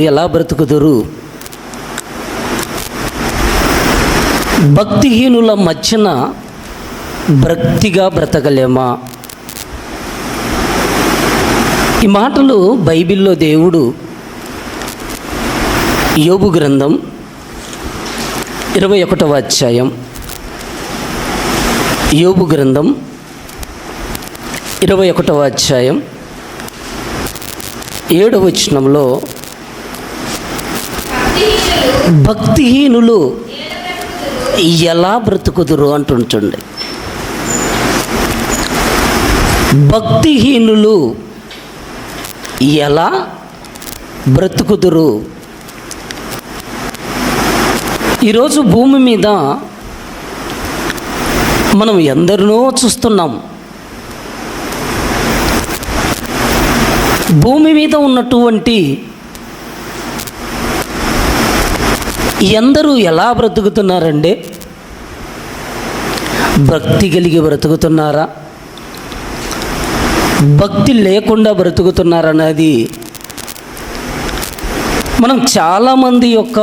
ఎలా బ్రతుకుదురు? భక్తిహీనుల మధ్యన భక్తిగా బ్రతకలేమా? ఈ మాటలు బైబిల్లో దేవుడు యోబు గ్రంథం 21వ అధ్యాయం, యోబు గ్రంథం 21వ అధ్యాయం 7వ వచనంలో భక్తిహీనులు ఎలా బ్రతుకుదురు అంటుంటుంది. భక్తిహీనులు ఎలా బ్రతుకుదురు? ఈరోజు భూమి మీద మనం ఎందరినో చూస్తున్నాం. భూమి మీద ఉన్నటువంటి ఎందరూ ఎలా బ్రతుకుతున్నారండి? భక్తి కలిగి బ్రతుకుతున్నారా, భక్తి లేకుండా బ్రతుకుతున్నారన్నది మనం చాలామంది యొక్క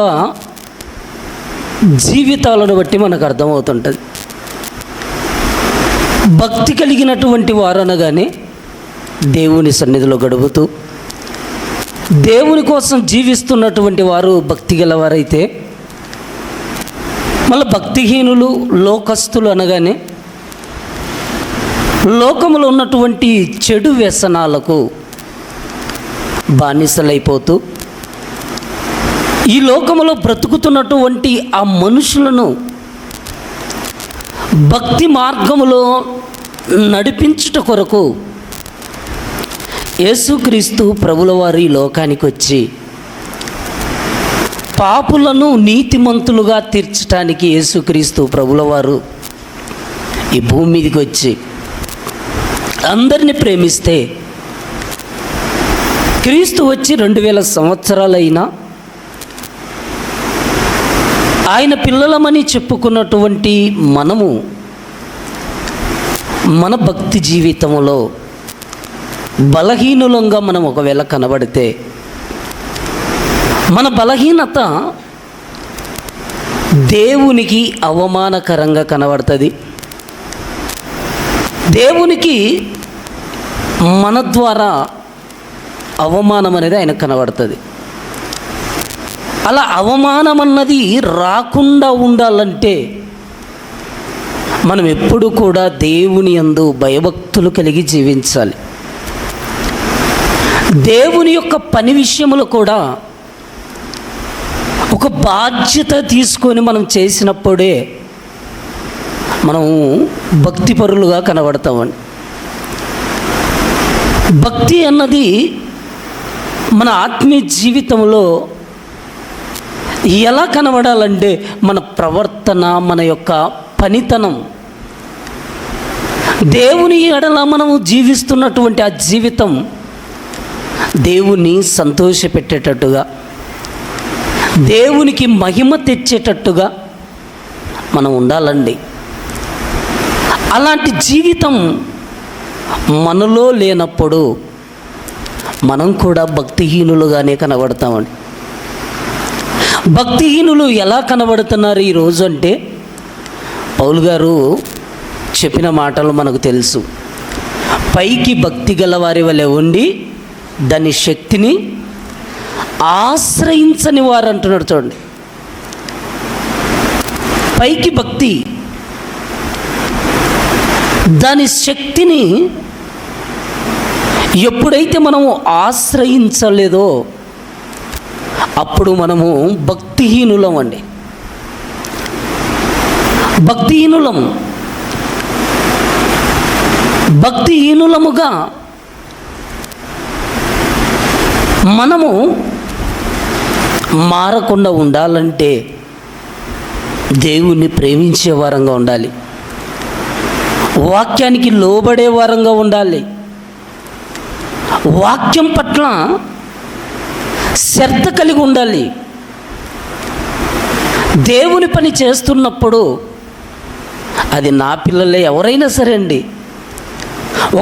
జీవితాలను బట్టి మనకు అర్థమవుతుంటుంది. భక్తి కలిగినటువంటి వారు అనగానే దేవుని సన్నిధిలో గడుపుతూ దేవుని కోసం జీవిస్తున్నటువంటి వారు భక్తి గలవారైతే, మళ్ళీ భక్తిహీనులు లోకస్తులు అనగానే లోకములో ఉన్నటువంటి చెడు వ్యసనాలకు బానిసలైపోతూ ఈ లోకములో బ్రతుకుతున్నటువంటి ఆ మనుషులను భక్తి మార్గములో నడిపించుట కొరకు యేసుక్రీస్తు ప్రభుల వారి లోకానికి వచ్చి పాపులను నీతిమంతులుగా తీర్చడానికి యేసుక్రీస్తు ప్రభుల వారు ఈ భూమి మీదకి వచ్చి అందరినీ ప్రేమిస్తే, క్రీస్తు వచ్చి 2000 సంవత్సరాలైనా ఆయన పిల్లలమని చెప్పుకున్నటువంటి మనము మన భక్తి జీవితంలో బలహీనులంగా మనం ఒకవేళ కనబడితే, మన బలహీనత దేవునికి అవమానకరంగా కనబడుతుంది. దేవునికి మన ద్వారా అవమానం అనేది ఆయనకు కనబడుతుంది. అలా అవమానం అన్నది రాకుండా ఉండాలంటే మనం ఎప్పుడు కూడా దేవుని యందు భయభక్తులు కలిగి జీవించాలి. దేవుని యొక్క పని విషయంలో కూడా ఒక బాధ్యత తీసుకొని మనం చేసినప్పుడే మనం భక్తిపరులుగా కనబడతామండి. భక్తి అన్నది మన ఆత్మీయ జీవితంలో ఎలా కనబడాలంటే మన ప్రవర్తన, మన యొక్క పనితనం, దేవుని ఎడల మనము జీవిస్తున్నటువంటి ఆ జీవితం దేవుని సంతోషపెట్టేటట్టుగా, దేవునికి మహిమ తెచ్చేటట్టుగా మనం ఉండాలండి. అలాంటి జీవితం మనలో లేనప్పుడు మనం కూడా భక్తిహీనులుగానే కనబడతామండి. భక్తిహీనులు ఎలా కనబడుతున్నారు ఈరోజు అంటే, పౌలు గారు చెప్పిన మాటలు మనకు తెలుసు. పైకి భక్తి గల వారి వలె ఉండి దాని శక్తిని ఆశ్రయించని వారు అంటున్నాడు. చూడండి, పైకి భక్తి, దాని శక్తిని ఎప్పుడైతే మనము ఆశ్రయించలేదో అప్పుడు మనము భక్తిహీనులం అండి. భక్తిహీనులముగా మనము మారకుండా ఉండాలంటే దేవుణ్ణి ప్రేమించే వారంగా ఉండాలి, వాక్యానికి లోబడే వారంగా ఉండాలి, వాక్యం పట్ల శ్రద్ధ కలిగి ఉండాలి. దేవుని పని చేస్తున్నప్పుడు అది నా పిల్లలే ఎవరైనా సరే అండి,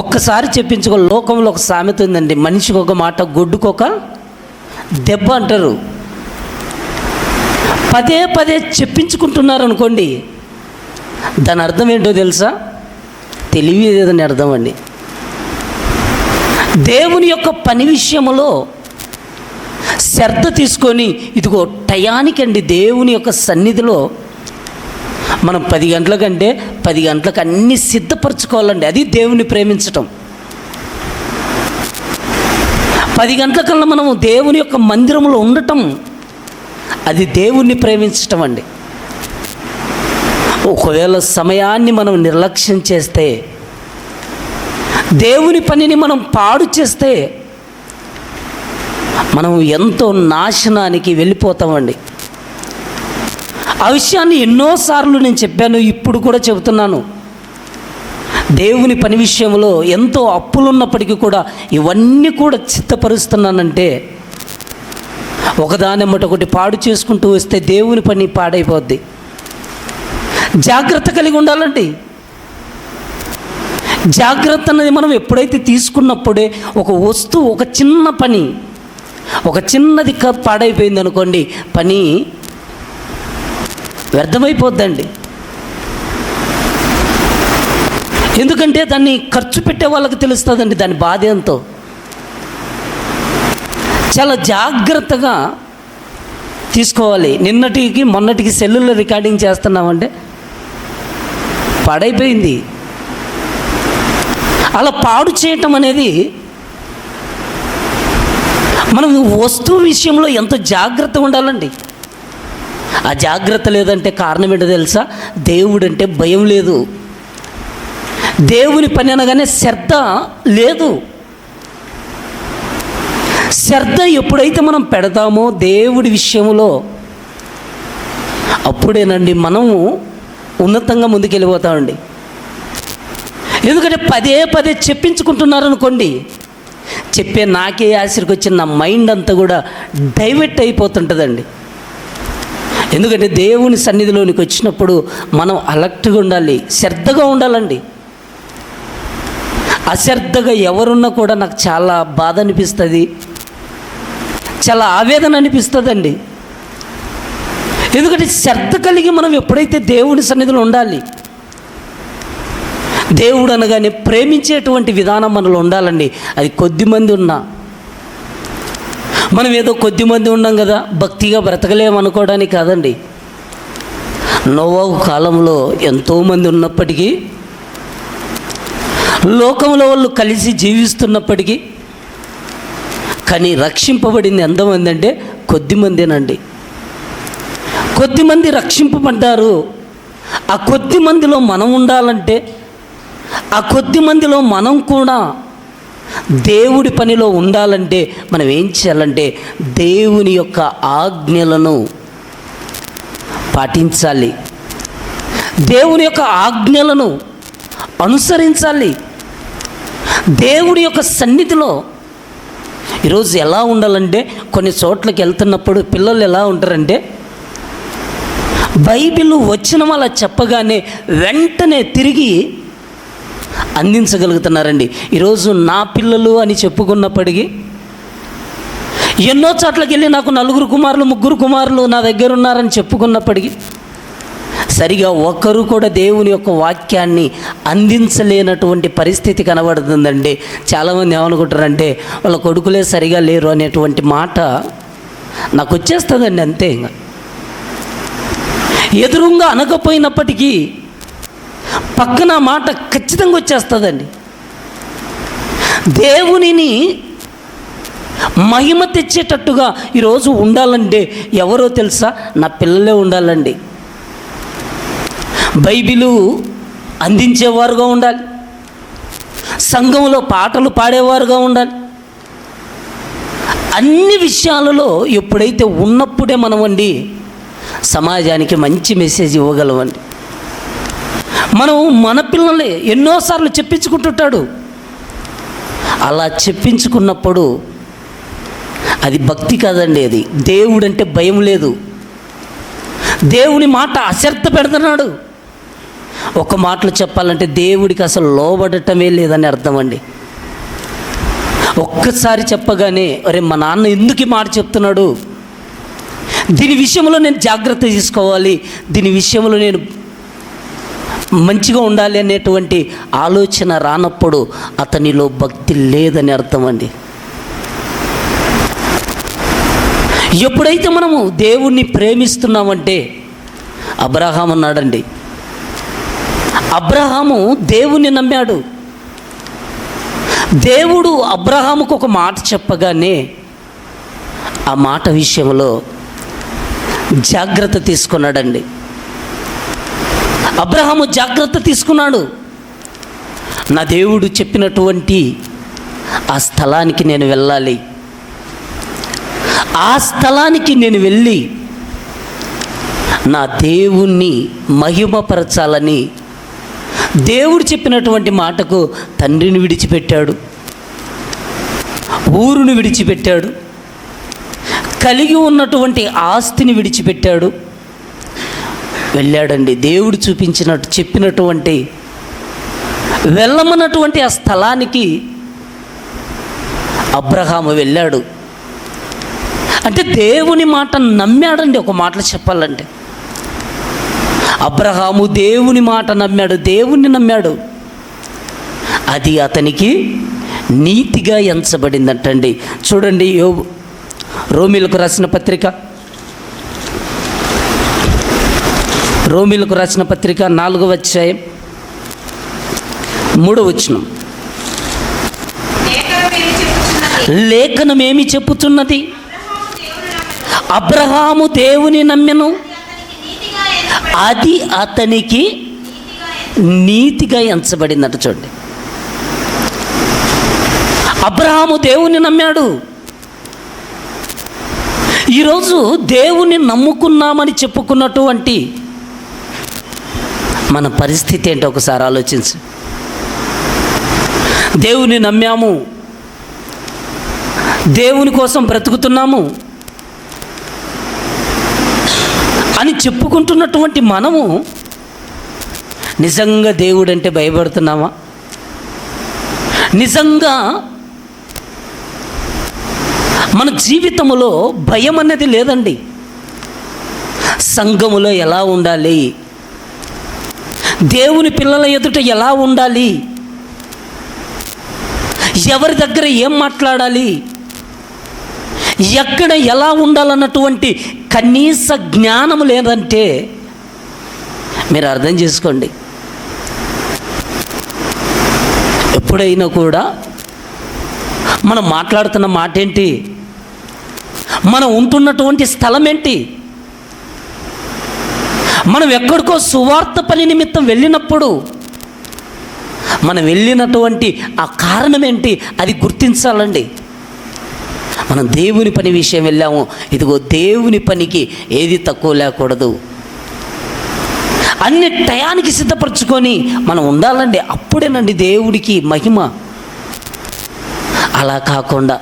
ఒక్కసారి చెప్పించుకో. లోకంలో ఒక సామెత ఉందండి, మనిషికి ఒక మాట గొడ్డుకొక దెబ్బ అంటారు. పదే పదే చెప్పించుకుంటున్నారు అనుకోండి, దాని అర్థం ఏంటో తెలుసా? తెలివి లేదని అర్థం అండి. దేవుని యొక్క పని విషయంలో శ్రద్ధ తీసుకొని, ఇదిగో టయానికండి దేవుని యొక్క సన్నిధిలో మనం 10 గంటలకంటే 10 గంటలకు అన్నీ సిద్ధపరచుకోవాలండి. అది దేవుని ప్రేమించటం. 10 గంటల కల్లా మనము దేవుని యొక్క మందిరంలో ఉండటం, అది దేవుణ్ణి ప్రేమించటం అండి. ఒకవేళ సమయాన్ని మనం నిర్లక్ష్యం చేస్తే, దేవుని పనిని మనం పాడు చేస్తే, మనం ఎంతో నాశనానికి వెళ్ళిపోతామండి. ఆ విషయాన్ని ఎన్నోసార్లు నేను చెప్పాను, ఇప్పుడు కూడా చెబుతున్నాను. దేవుని పని విషయంలో ఎంతో అప్పులున్నప్పటికీ కూడా ఇవన్నీ కూడా సిద్ధపరుస్తున్నానంటే, ఒకదానెమ్మట ఒకటి పాడు చేసుకుంటూ వస్తే దేవుని పని పాడైపోద్ది. జాగ్రత్త కలిగి ఉండాలండి. జాగ్రత్త అనేది మనం ఎప్పుడైతే తీసుకున్నప్పుడే, ఒక వస్తువు, ఒక చిన్న పని, ఒక చిన్నది పాడైపోయింది అనుకోండి, పని వ్యర్థమైపోద్దండి. ఎందుకంటే దాన్ని ఖర్చు పెట్టే వాళ్ళకి తెలుస్తుందండి దాని బాధ ఎంతో. చాలా జాగ్రత్తగా తీసుకోవాలి. నిన్నటికి మొన్నటికి సెల్లులో రికార్డింగ్ చేస్తున్నామంటే పాడైపోయింది. అలా పాడు చేయటం అనేది, మనం వస్తువు విషయంలో ఎంతో జాగ్రత్తగా ఉండాలండి. ఆ జాగ్రత్త లేదంటే కారణం ఏంటో తెలుసా? దేవుడంటే భయం లేదు. దేవుని పని అనగానే శ్రద్ధ లేదు. శ్రద్ధ ఎప్పుడైతే మనం పెడతామో దేవుడి విషయంలో, అప్పుడేనండి మనము ఉన్నతంగా ముందుకెళ్ళిపోతామండి. ఎందుకంటే పదే పదే చెప్పించుకుంటున్నారు అనుకోండి, చెప్పే నాకే ఆశరికి వచ్చిన నా మైండ్ అంతా కూడా డైవర్ట్ అయిపోతుంటుందండి. ఎందుకంటే దేవుని సన్నిధిలోనికి వచ్చినప్పుడు మనం అలర్ట్గా ఉండాలి, శ్రద్ధగా ఉండాలండి. అశ్రద్ధగా ఎవరున్నా కూడా నాకు చాలా బాధ అనిపిస్తుంది, చాలా ఆవేదన అనిపిస్తుందండి. ఎందుకంటే శ్రద్ధ కలిగి మనం ఎప్పుడైతే దేవుని సన్నిధిలో ఉండాలి, దేవుడు అనగానే ప్రేమించేటువంటి విధానం మనలో ఉండాలండి. అది కొద్దిమంది ఉన్నా, మనం ఏదో కొద్దిమంది ఉన్నాం కదా భక్తిగా బ్రతకలేమనుకోవడానికి కాదండి. నోవహు కాలంలో ఎంతోమంది ఉన్నప్పటికీ, లోకంలో వాళ్ళు కలిసి జీవిస్తున్నప్పటికీ, కానీ రక్షింపబడింది ఎంతమంది అంటే కొద్దిమందేనండి. కొద్దిమంది రక్షింపబడ్డారు. ఆ కొద్ది మందిలో మనం ఉండాలంటే, ఆ కొద్ది మందిలో మనం కూడా దేవుడి పనిలో ఉండాలంటే మనం ఏం చేయాలంటే, దేవుని యొక్క ఆజ్ఞలను పాటించాలి, దేవుని యొక్క ఆజ్ఞలను అనుసరించాలి. దేవుడి యొక్క సన్నిధిలో ఈరోజు ఎలా ఉండాలంటే, కొన్ని చోట్లకి వెళ్తున్నప్పుడు పిల్లలు ఎలా ఉంటారంటే, బైబిల్ వచనం అలా చెప్పగానే వెంటనే తిరిగి అందించగలుగుతున్నారండి. ఈరోజు నా పిల్లలు అని చెప్పుకున్నప్పటికీ, ఎన్నో చోట్లకి వెళ్ళి నాకు 4 కుమారులు 3 కుమారులు నా దగ్గర ఉన్నారని చెప్పుకున్నప్పటికీ, సరిగా ఒక్కరు కూడా దేవుని యొక్క వాక్యాన్ని అందించలేనటువంటి పరిస్థితి కనబడుతుందండి. చాలామంది ఏమనుకుంటారంటే, వాళ్ళ కొడుకులే సరిగా లేరు అనేటువంటి మాట నాకు వచ్చేస్తుందండి. అంతే, ఇంకా ఎదురుగా అనకపోయినప్పటికీ పక్కన మాట ఖచ్చితంగా వచ్చేస్తుందండి. దేవునిని మహిమ తెచ్చేటట్టుగా ఈరోజు ఉండాలంటే ఎవరో తెలుసా? నా పిల్లలే ఉండాలండి. బైబిలు అందించేవారుగా ఉండాలి, సంఘంలో పాటలు పాడేవారుగా ఉండాలి. అన్ని విషయాలలో ఎప్పుడైతే ఉన్నప్పుడే మనమండి సమాజానికి మంచి మెసేజ్ ఇవ్వగలమండి. మనం మన పిల్లలే ఎన్నోసార్లు చెప్పించుకుంటుంటాడు. అలా చెప్పించుకున్నప్పుడు అది భక్తి కాదండి, అది దేవుడంటే భయం లేదు. దేవుని మాట అశ్రద్ధ పెడుతున్నాడు. ఒక మాటలో చెప్పాలంటే దేవుడికి అసలు లోబడటమే లేదని అర్థం అండి. ఒక్కసారి చెప్పగానే అరే మా నాన్న ఎందుకు ఈ మాట చెప్తున్నాడు, దీని విషయంలో నేను జాగ్రత్త తీసుకోవాలి, దీని విషయంలో నేను మంచిగా ఉండాలి అనేటువంటి ఆలోచన రానప్పుడు అతనిలో భక్తి లేదని అర్థం అండి. ఎప్పుడైతే మనము దేవుణ్ణి ప్రేమిస్తున్నామంటే, అబ్రహాము అన్నాడండి, అబ్రహాము దేవుణ్ణి నమ్మాడు. దేవుడు అబ్రహాముకు ఒక మాట చెప్పగానే ఆ మాట విషయంలో జాగ్రత్త తీసుకున్నాడండి. అబ్రహాము జాగ్రత్త తీసుకున్నాడు. నా దేవుడు చెప్పినటువంటి ఆ స్థలానికి నేను వెళ్ళాలి, ఆ స్థలానికి నేను వెళ్ళి నా దేవుణ్ణి మహిమపరచాలని దేవుడు చెప్పినటువంటి మాటకు తండ్రిని విడిచిపెట్టాడు, ఊరుని విడిచిపెట్టాడు, కలిగి ఉన్నటువంటి ఆస్తిని విడిచిపెట్టాడు, వెళ్ళాడండి. దేవుడు చెప్పినటువంటి వెళ్ళమన్నటువంటి ఆ స్థలానికి అబ్రహాము వెళ్ళాడు. అంటే దేవుని మాట నమ్మాడండి. ఒక మాటలు చెప్పాలంటే అబ్రహాము దేవుని మాట నమ్మాడు, దేవుణ్ణి నమ్మాడు. అది అతనికి నీతిగా ఎంచబడిందంటండి. చూడండి రోమీలకు రాసిన పత్రిక 4వ అధ్యాయం 3వ వచనం. లేఖనమేమి చెప్పుచున్నది? అబ్రహాము దేవుని నమ్మెను, అది అతనికి నీతిగా ఎంచబడిందట. చూడండి, అబ్రహాము దేవుని నమ్మాడు. ఈరోజు దేవుని నమ్ముకున్నామని చెప్పుకున్నటువంటి మన పరిస్థితి ఏంటో ఒకసారి ఆలోచించు. దేవుని నమ్మాము, దేవుని కోసం బ్రతుకుతున్నాము అని చెప్పుకుంటున్నటువంటి మనము నిజంగా దేవుడంటే భయపడుతున్నామా? నిజంగా మన జీవితంలో భయం అనేది లేదండి. సంఘములో ఎలా ఉండాలి, దేవుని పిల్లల ఎదుట ఎలా ఉండాలి, ఎవరి దగ్గర ఏం మాట్లాడాలి, ఎక్కడ ఎలా ఉండాలన్నటువంటి కనీస జ్ఞానం లేదంటే మీరు అర్థం చేసుకోండి. ఎప్పుడైనా కూడా మనం మాట్లాడుతున్న మాట ఏంటి, మనం ఉంటున్నటువంటి స్థలం ఏంటి, మనం ఎక్కడికో సువార్త పని నిమిత్తం వెళ్ళినప్పుడు మనం వెళ్ళినటువంటి ఆ కారణం ఏంటి, అది గుర్తించాలండి. మనం దేవుని పని విషయం వెళ్ళాము, ఇదిగో దేవుని పనికి ఏది తక్కువ లేకూడదు, అన్ని టయానికి సిద్ధపరచుకొని మనం ఉండాలండి. అప్పుడేనండి దేవుడికి మహిమ. అలా కాకుండా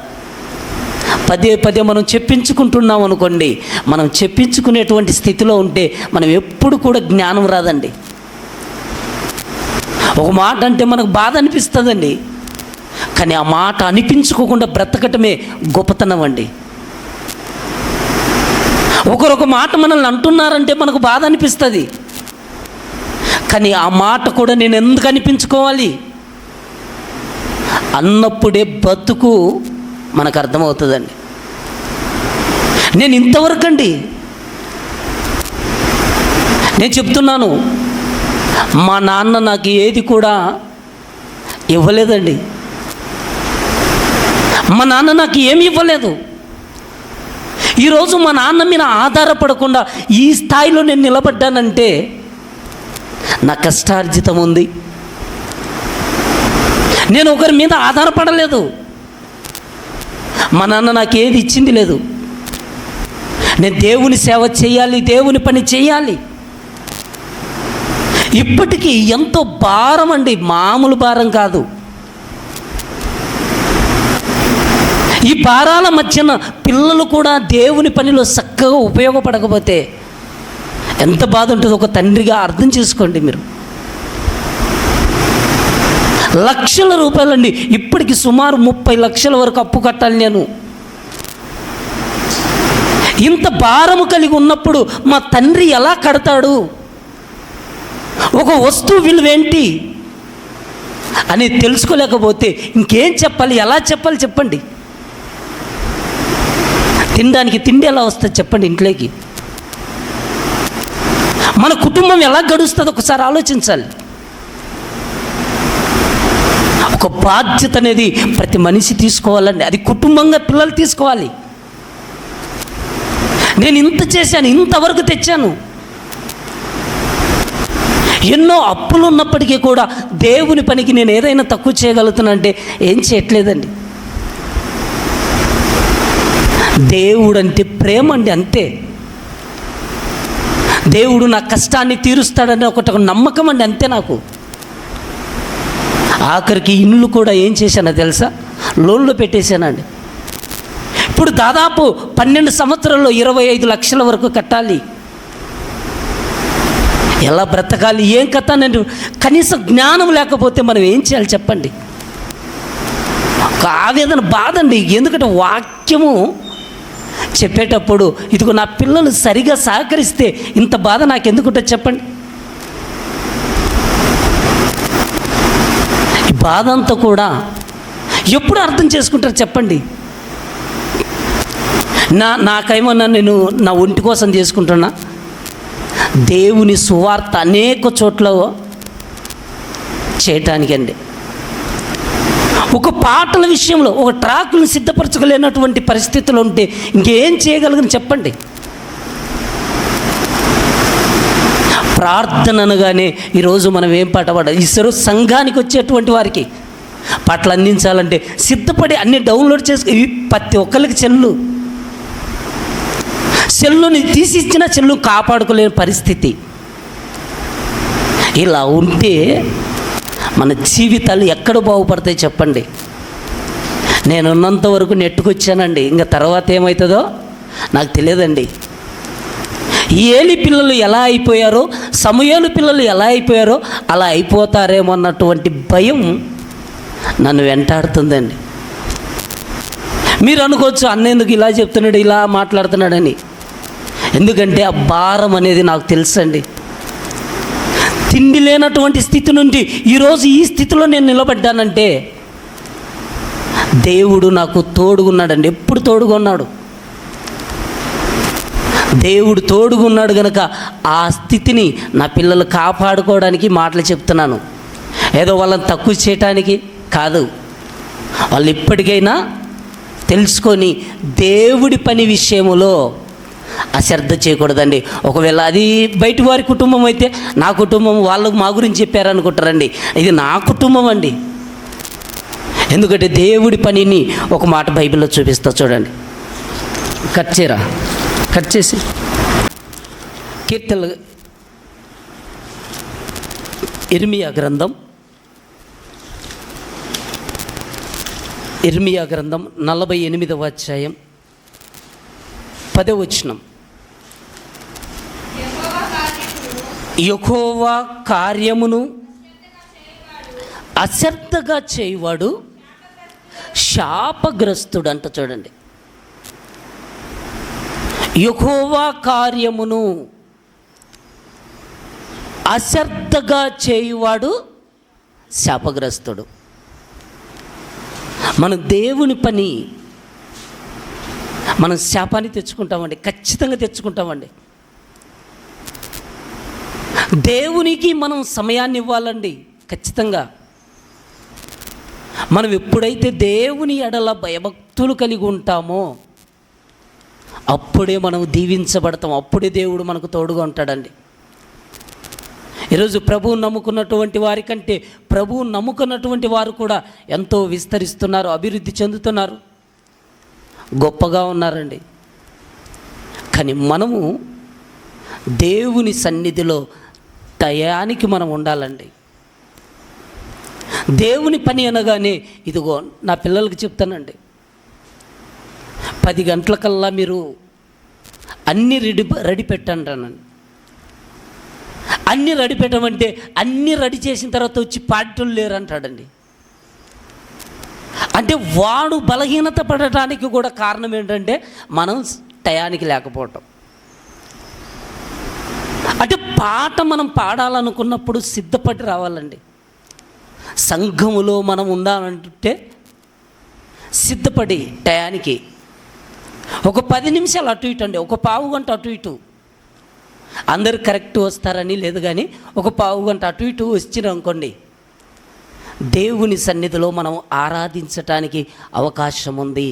పదే పదే మనం చెప్పించుకుంటున్నాం అనుకోండి, మనం చెప్పించుకునేటువంటి స్థితిలో ఉంటే మనం ఎప్పుడు కూడా జ్ఞానం రాదండి. ఒక మాట అంటే మనకు బాధ అనిపిస్తుందండి, కానీ ఆ మాట అనిపించుకోకుండా బ్రతకటమే గొప్పతనం అండి. ఒకరొక మాట మనల్ని అంటున్నారంటే మనకు బాధ అనిపిస్తుంది, కానీ ఆ మాట కూడా నేను ఎందుకు అనిపించుకోవాలి అన్నప్పుడే బతుకు మనకు అర్థమవుతుందండి. నేను ఇంతవరకు అండి నేను చెప్తున్నాను, మా నాన్న నాకు ఏది కూడా ఇవ్వలేదండి. మా నాన్న నాకు ఏమి ఇవ్వలేదు. ఈరోజు మా నాన్న మీద ఆధారపడకుండా ఈ స్థాయిలో నేను నిలబడ్డానంటే నా కష్టార్జితం ఉంది. నేను ఒకరి మీద ఆధారపడలేదు. మా నాన్న నాకు ఏది ఇచ్చింది లేదు. నేను దేవుని సేవ చేయాలి, దేవుని పని చేయాలి. ఇప్పటికీ ఎంతో భారం అండి, మామూలు భారం కాదు. ఈ భారాల మధ్యన పిల్లలు కూడా దేవుని పనిలో చక్కగా ఉపయోగపడకపోతే ఎంత బాధ ఉంటుందో ఒక తండ్రిగా అర్థం చేసుకోండి మీరు. లక్షల రూపాయలండి. ఇప్పటికి సుమారు 30 లక్షల వరకు అప్పు కట్టాలి నేను. ఇంత భారము కలిగి ఉన్నప్పుడు మా తండ్రి ఎలా కడతాడు? ఒక వస్తువు విలువేంటి అని తెలుసుకోలేకపోతే ఇంకేం చెప్పాలి, ఎలా చెప్పాలి చెప్పండి? తినడానికి తిండి ఎలా వస్తుంది చెప్పండి ఇంట్లోకి? మన కుటుంబం ఎలా గడుస్తుందో ఒకసారి ఆలోచించాలి. ఒక బాధ్యత అనేది ప్రతి మనిషి తీసుకోవాలండి. అది కుటుంబంగా పిల్లలు తీసుకోవాలి. నేను ఇంత చేశాను, ఇంతవరకు తెచ్చాను. ఎన్నో అప్పులు ఉన్నప్పటికీ కూడా దేవుని పనికి నేను ఏదైనా తక్కువ చేయగలుగుతానంటే ఏం చేయట్లేదండి. దేవుడు అంటే ప్రేమ అండి, అంతే. దేవుడు నా కష్టాన్ని తీరుస్తాడని ఒక నమ్మకం అండి, అంతే. నాకు ఆఖరికి ఇల్లు కూడా ఏం చేశానో తెలుసా? లోన్లో పెట్టేశానండి. ఇప్పుడు దాదాపు 12 సంవత్సరాల్లో 25 లక్షల వరకు కట్టాలి. ఎలా బ్రతకాలి, ఏం కథ అని కనీస జ్ఞానం లేకపోతే మనం ఏం చేయాలి చెప్పండి? ఒక ఆవేదన, బాధ అండి. ఎందుకంటే వాక్యము చెప్పేటప్పుడు ఇదిగో నా పిల్లలు సరిగా సహకరిస్తే ఇంత బాధ నాకు ఎందుకుంటుంది చెప్పండి? ఈ బాధ అంతా కూడా ఎప్పుడు అర్థం చేసుకుంటారు చెప్పండి? నాకేమన్నా నేను నా ఒంటి కోసం చేసుకుంటున్నా? దేవుని సువార్త అనేక చోట్ల చేయటానికండి. ఒక పాటల విషయంలో ఒక ట్రాక్ను సిద్ధపరచుకోలేనటువంటి పరిస్థితులు ఉంటే ఇంకేం చేయగలను చెప్పండి? ప్రార్థన అనగానే ఈరోజు మనం ఏం పాట పాడాలి? ఈసారి సంఘానికి వచ్చేటువంటి వారికి పాటలు అందించాలంటే సిద్ధపడి అన్ని డౌన్లోడ్ చేసుకు ప్రతి ఒక్కరికి సెల్లుని తీసి ఇచ్చిన సెల్లు కాపాడుకోలేని పరిస్థితి. ఇలా ఉంటే మన జీవితాలు ఎక్కడ బాగుపడతాయి చెప్పండి? నేను ఉన్నంత వరకు నెట్టుకొచ్చానండి. ఇంకా తర్వాత ఏమవుతుందో నాకు తెలియదండి. ఈ ఏలి పిల్లలు ఎలా అయిపోయారో, సమూయేలు పిల్లలు ఎలా అయిపోయారో అలా అయిపోతారేమో అన్నటువంటి భయం నన్ను వెంటాడుతుందండి. మీరు అనుకోవచ్చు, అన్నేందుకు ఇలా చెప్తున్నాడు, ఇలా మాట్లాడుతున్నాడని. ఎందుకంటే ఆ భారం అనేది నాకు తెలుసండి. తిండి లేనటువంటి స్థితి నుండి ఈరోజు ఈ స్థితిలో నేను నిలబడ్డానంటే దేవుడు నాకు తోడుగున్నాడండి. ఎప్పుడు తోడుగున్నాడు? దేవుడు తోడుగున్నాడు కనుక ఆ స్థితిని నా పిల్లలు కాపాడుకోవడానికి మాటలు చెప్తున్నాను. ఏదో వాళ్ళని తక్కువ చేయటానికి కాదు. వాళ్ళు ఇప్పటికైనా తెలుసుకొని దేవుడి పని విషయములో అశ్రద్ధ చేయకూడదండి. ఒకవేళ అది బయట వారి కుటుంబం అయితే నా కుటుంబం వాళ్ళకు మా గురించి చెప్పారనుకుంటారండి. ఇది నా కుటుంబం అండి. ఎందుకంటే దేవుడి పనిని ఒక మాట బైబిల్లో చూపిస్తా చూడండి. కట్ చేసి కీర్తనలు ఇర్మియా గ్రంథం 48వ అధ్యాయం 10వ వచనం. యెహోవా కార్యమును అశ్రద్ధగా చేయువాడు శాపగ్రస్తుడు అంట. చూడండి, యెహోవా కార్యమును అశ్రద్ధగా చేయువాడు శాపగ్రస్తుడు. మన దేవుని పని మనం శాపాన్ని తెచ్చుకుంటామండి, ఖచ్చితంగా తెచ్చుకుంటామండి. దేవునికి మనం సమయాన్ని ఇవ్వాలండి ఖచ్చితంగా. మనం ఎప్పుడైతే దేవుని ఎడల భయభక్తులు కలిగి ఉంటామో అప్పుడే మనం దీవించబడతాం, అప్పుడే దేవుడు మనకు తోడుగా ఉంటాడండి. ఈరోజు ప్రభువు నమ్ముకున్నటువంటి వారి కంటే ప్రభువు నమ్ముకున్నటువంటి వారు కూడా ఎంతో విస్తరిస్తున్నారు, అభివృద్ధి చెందుతున్నారు, గొప్పగా ఉన్నారండి. కానీ మనము దేవుని సన్నిధిలో టయానికి మనం ఉండాలండి. దేవుని పని అనగానే ఇదిగో నా పిల్లలకి చెప్తానండి, 10 గంటలకల్లా మీరు అన్నీ రెడీ పెట్టంటానండి. అన్నీ రెడీ పెట్టమంటే అన్నీ రెడీ చేసిన తర్వాత వచ్చి పాటలు లేరు అంటాడండి. అంటే వాడు బలహీనత పడటానికి కూడా కారణం ఏంటంటే మనం టయానికి లేకపోవటం. అంటే పాట మనం పాడాలనుకున్నప్పుడు సిద్ధపడి రావాలండి. సంఘములో మనం ఉండాలంటే సిద్ధపడి టయానికి ఒక 10 నిమిషాలు అటు ఇటు అండి, ఒక పావు గంట అటు ఇటు. అందరు కరెక్ట్ వస్తారని లేదు, కానీ ఒక పావు గంట అటు ఇటు వచ్చినాం అనుకోండి, దేవుని సన్నిధిలో మనం ఆరాధించటానికి అవకాశం ఉంది.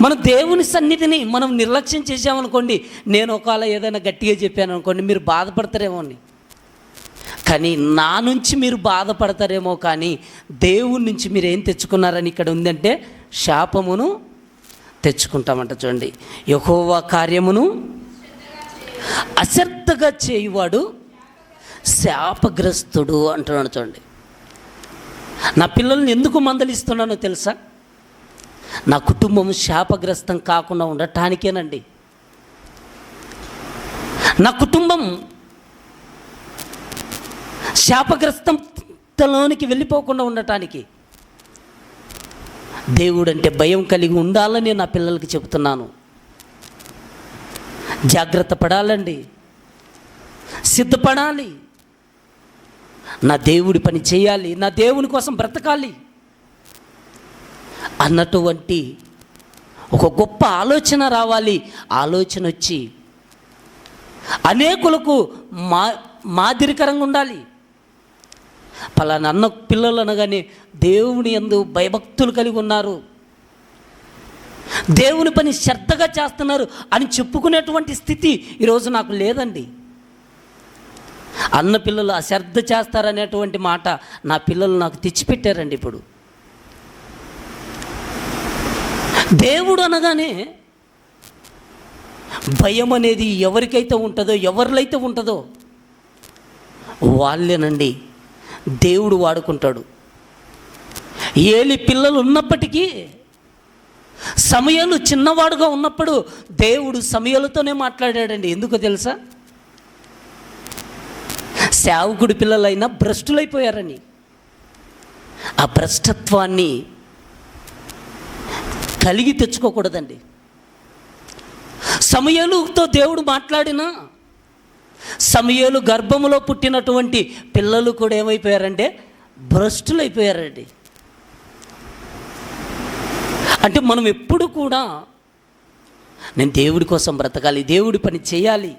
మన దేవుని సన్నిధిని మనం నిర్లక్ష్యం చేసామనుకోండి, నేను ఒకవేళ ఏదైనా గట్టిగా చెప్పాను అనుకోండి, మీరు బాధపడతారేమో అని. కానీ నా నుంచి మీరు బాధపడతారేమో, కానీ దేవుని నుంచి మీరు ఏం తెచ్చుకున్నారని ఇక్కడ ఉందంటే శాపమును తెచ్చుకుంటామంట. చూడండి, యెహోవా కార్యమును అశ్రద్ధగా చేయువాడు శాపగ్రస్తుడు అంటున్నాడు. చూడండి, నా పిల్లల్ని ఎందుకు మందలిస్తున్నానో తెలుసా? నా కుటుంబం శాపగ్రస్తం కాకుండా ఉండటానికేనండి. నా కుటుంబం శాపగ్రస్తంలోనికి వెళ్ళిపోకుండా ఉండటానికి దేవుడంటే భయం కలిగి ఉండాలని నా పిల్లలకి చెబుతున్నాను. జాగ్రత్త పడాలండి, సిద్ధపడాలి, నా దేవుడి పని చేయాలి, నా దేవుని కోసం బ్రతకాలి అన్నటువంటి ఒక గొప్ప ఆలోచన రావాలి. ఆలోచన వచ్చి అనేకులకు మాదిరికరంగా ఉండాలి. పలానా అన్న పిల్లలు అనగానే దేవుని యందు భయభక్తులు కలిగి ఉన్నారు, దేవుని పని శ్రద్ధగా చేస్తున్నారు అని చెప్పుకునేటువంటి స్థితి ఈరోజు నాకు లేదండి. అన్న పిల్లలు అశ్రద్ధ చేస్తారనేటువంటి మాట నా పిల్లలు నాకు తెచ్చిపెట్టారండి. ఇప్పుడు దేవుడు అనగానే భయం అనేది ఎవరికైతే ఉంటుందో, ఎవరిలైతే ఉంటుందో వాళ్ళేనండి దేవుడు వాడుకుంటాడు. ఏలి పిల్లలు ఉన్నప్పటికీ సమూయేలు చిన్నవాడుగా ఉన్నప్పుడు దేవుడు సమూయేలుతోనే మాట్లాడాడండి. ఎందుకో తెలుసా? సేవకుడి పిల్లలైనా భ్రష్టులైపోయారని. ఆ భ్రష్టత్వాన్ని కలిగి తెచ్చుకోకూడదండి. సమూయేలుతో దేవుడు మాట్లాడినా సమూయేలు గర్భములో పుట్టినటువంటి పిల్లలు కూడా ఏమైపోయారంటే భ్రష్టులైపోయారండి. అంటే మనం ఎప్పుడు కూడా నేను దేవుడి కోసం బ్రతకాలి, దేవుడి పని చేయాలి,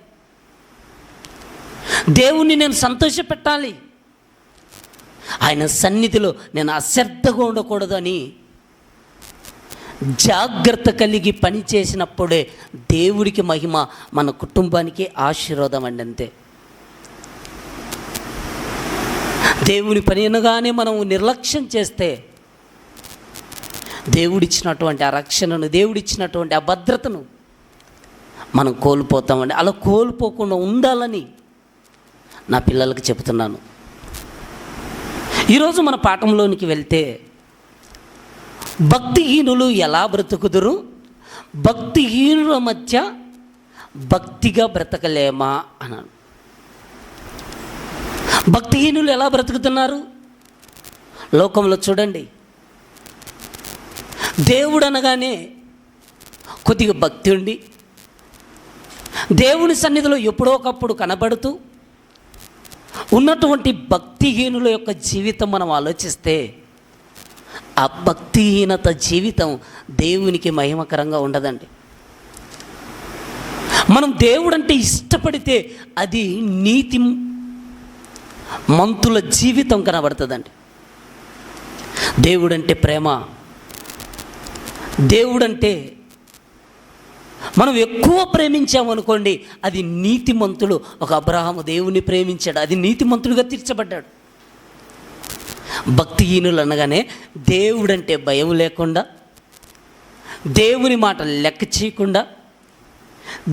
దేవుణ్ణి నేను సంతోషపెట్టాలి, ఆయన సన్నిధిలో నేను అశ్రద్ధగా ఉండకూడదు అని జాగ్రత్త కలిగి పని చేసినప్పుడే దేవుడికి మహిమ, మన కుటుంబానికి ఆశీర్వాదం అండి. అంతే. దేవుని పని అనగానే మనం నిర్లక్ష్యం చేస్తే దేవుడిచ్చినటువంటి ఆ రక్షణను, దేవుడిచ్చినటువంటి ఆ భద్రతను మనం కోల్పోతామండి. అలా కోల్పోకుండా ఉండాలని నా పిల్లలకు చెబుతున్నాను. ఈరోజు మన పాఠంలోనికి వెళ్తే భక్తిహీనులు ఎలా బ్రతుకుదురు, భక్తిహీనుల మధ్య భక్తిగా బ్రతకలేమా అన్నాను. భక్తిహీనులు ఎలా బ్రతుకుతున్నారు లోకంలో చూడండి. దేవుడు అనగానే కొద్దిగా భక్తి ఉండి దేవుని సన్నిధిలో ఎప్పుడో ఒకప్పుడు కనబడుతూ ఉన్నటువంటి భక్తిహీనుల యొక్క జీవితం మనం ఆలోచిస్తే ఆ భక్తిహీనత జీవితం దేవునికి మహిమకరంగా ఉండదండి. మనం దేవుడంటే ఇష్టపడితే అది నీతి మంతుల జీవితం కనబడుతుందండి. దేవుడంటే ప్రేమ, దేవుడంటే మనం ఎక్కువ ప్రేమించామనుకోండి, అది నీతిమంతుడు. ఒక అబ్రహాము దేవుని ప్రేమించాడు, అది నీతిమంతుడిగా తీర్చబడ్డాడు. భక్తిహీనులు అనగానే దేవుడంటే భయం లేకుండా, దేవుని మాట లెక్క చేయకుండా,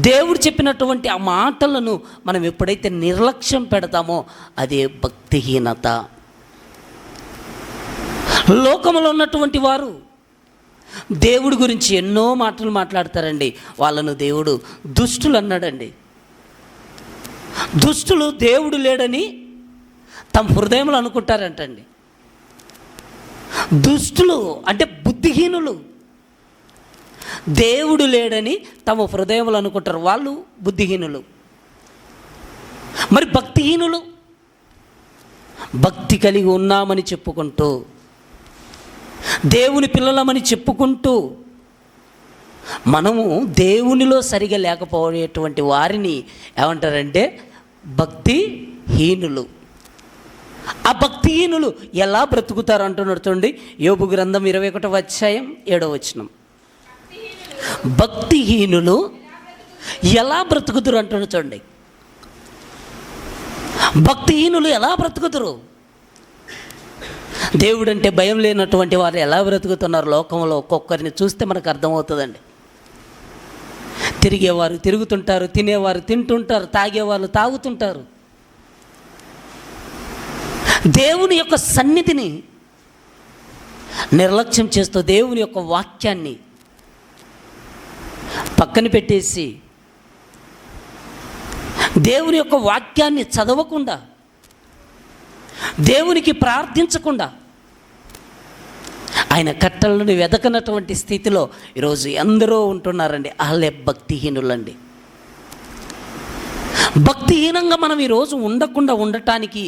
దేవుడు చెప్పినటువంటి ఆ మాటలను మనం ఎప్పుడైతే నిర్లక్ష్యం పెడతామో అదే భక్తిహీనత. లోకంలో ఉన్నటువంటి వారు దేవుడి గురించి ఎన్నో మాటలు మాట్లాడతారండి. వాళ్ళను దేవుడు దుష్టులు అన్నాడండి. దుష్టులు దేవుడు లేడని తమ హృదయంలో అనుకుంటారంటండి. దుష్టులు అంటే బుద్ధిహీనులు, దేవుడు లేడని తమ హృదయంలో అనుకుంటారు, వాళ్ళు బుద్ధిహీనులు. మరి భక్తిహీనులు, భక్తి కలిగి ఉన్నామని చెప్పుకుంటూ, దేవుని పిల్లలమని చెప్పుకుంటూ మనము దేవునిలో సరిగా లేకపోయేటువంటి వారిని ఏమంటారంటే భక్తిహీనులు. ఆ భక్తిహీనులు ఎలా బ్రతుకుతారు అంటున్నాడు చూడండి, యోబు గ్రంథం 21వ అధ్యాయం 7వ వచనం. భక్తిహీనులు ఎలా బ్రతుకుతారు అంటున్నాడు చూడండి. భక్తిహీనులు ఎలా బ్రతుకుతారు? దేవుడంటే భయం లేనటువంటి వారు ఎలా బ్రతుకుతున్నారు లోకంలో ఒక్కొక్కరిని చూస్తే మనకు అర్థమవుతుందండి. తిరిగేవారు తిరుగుతుంటారు, తినేవారు తింటుంటారు, తాగేవారు తాగుతుంటారు. దేవుని యొక్క సన్నిధిని నిర్లక్ష్యం చేస్తూ దేవుని యొక్క వాక్యాన్ని పక్కన పెట్టేసి, దేవుని యొక్క వాక్యాన్ని చదవకుండా, దేవునికి ప్రార్థించకుండా, ఆయన కట్టలను వెదకనటువంటి స్థితిలో ఈరోజు ఎందరో ఉంటున్నారండి. వాళ్ళే భక్తిహీనులండి. భక్తిహీనంగా మనం ఈరోజు ఉండకుండా ఉండటానికి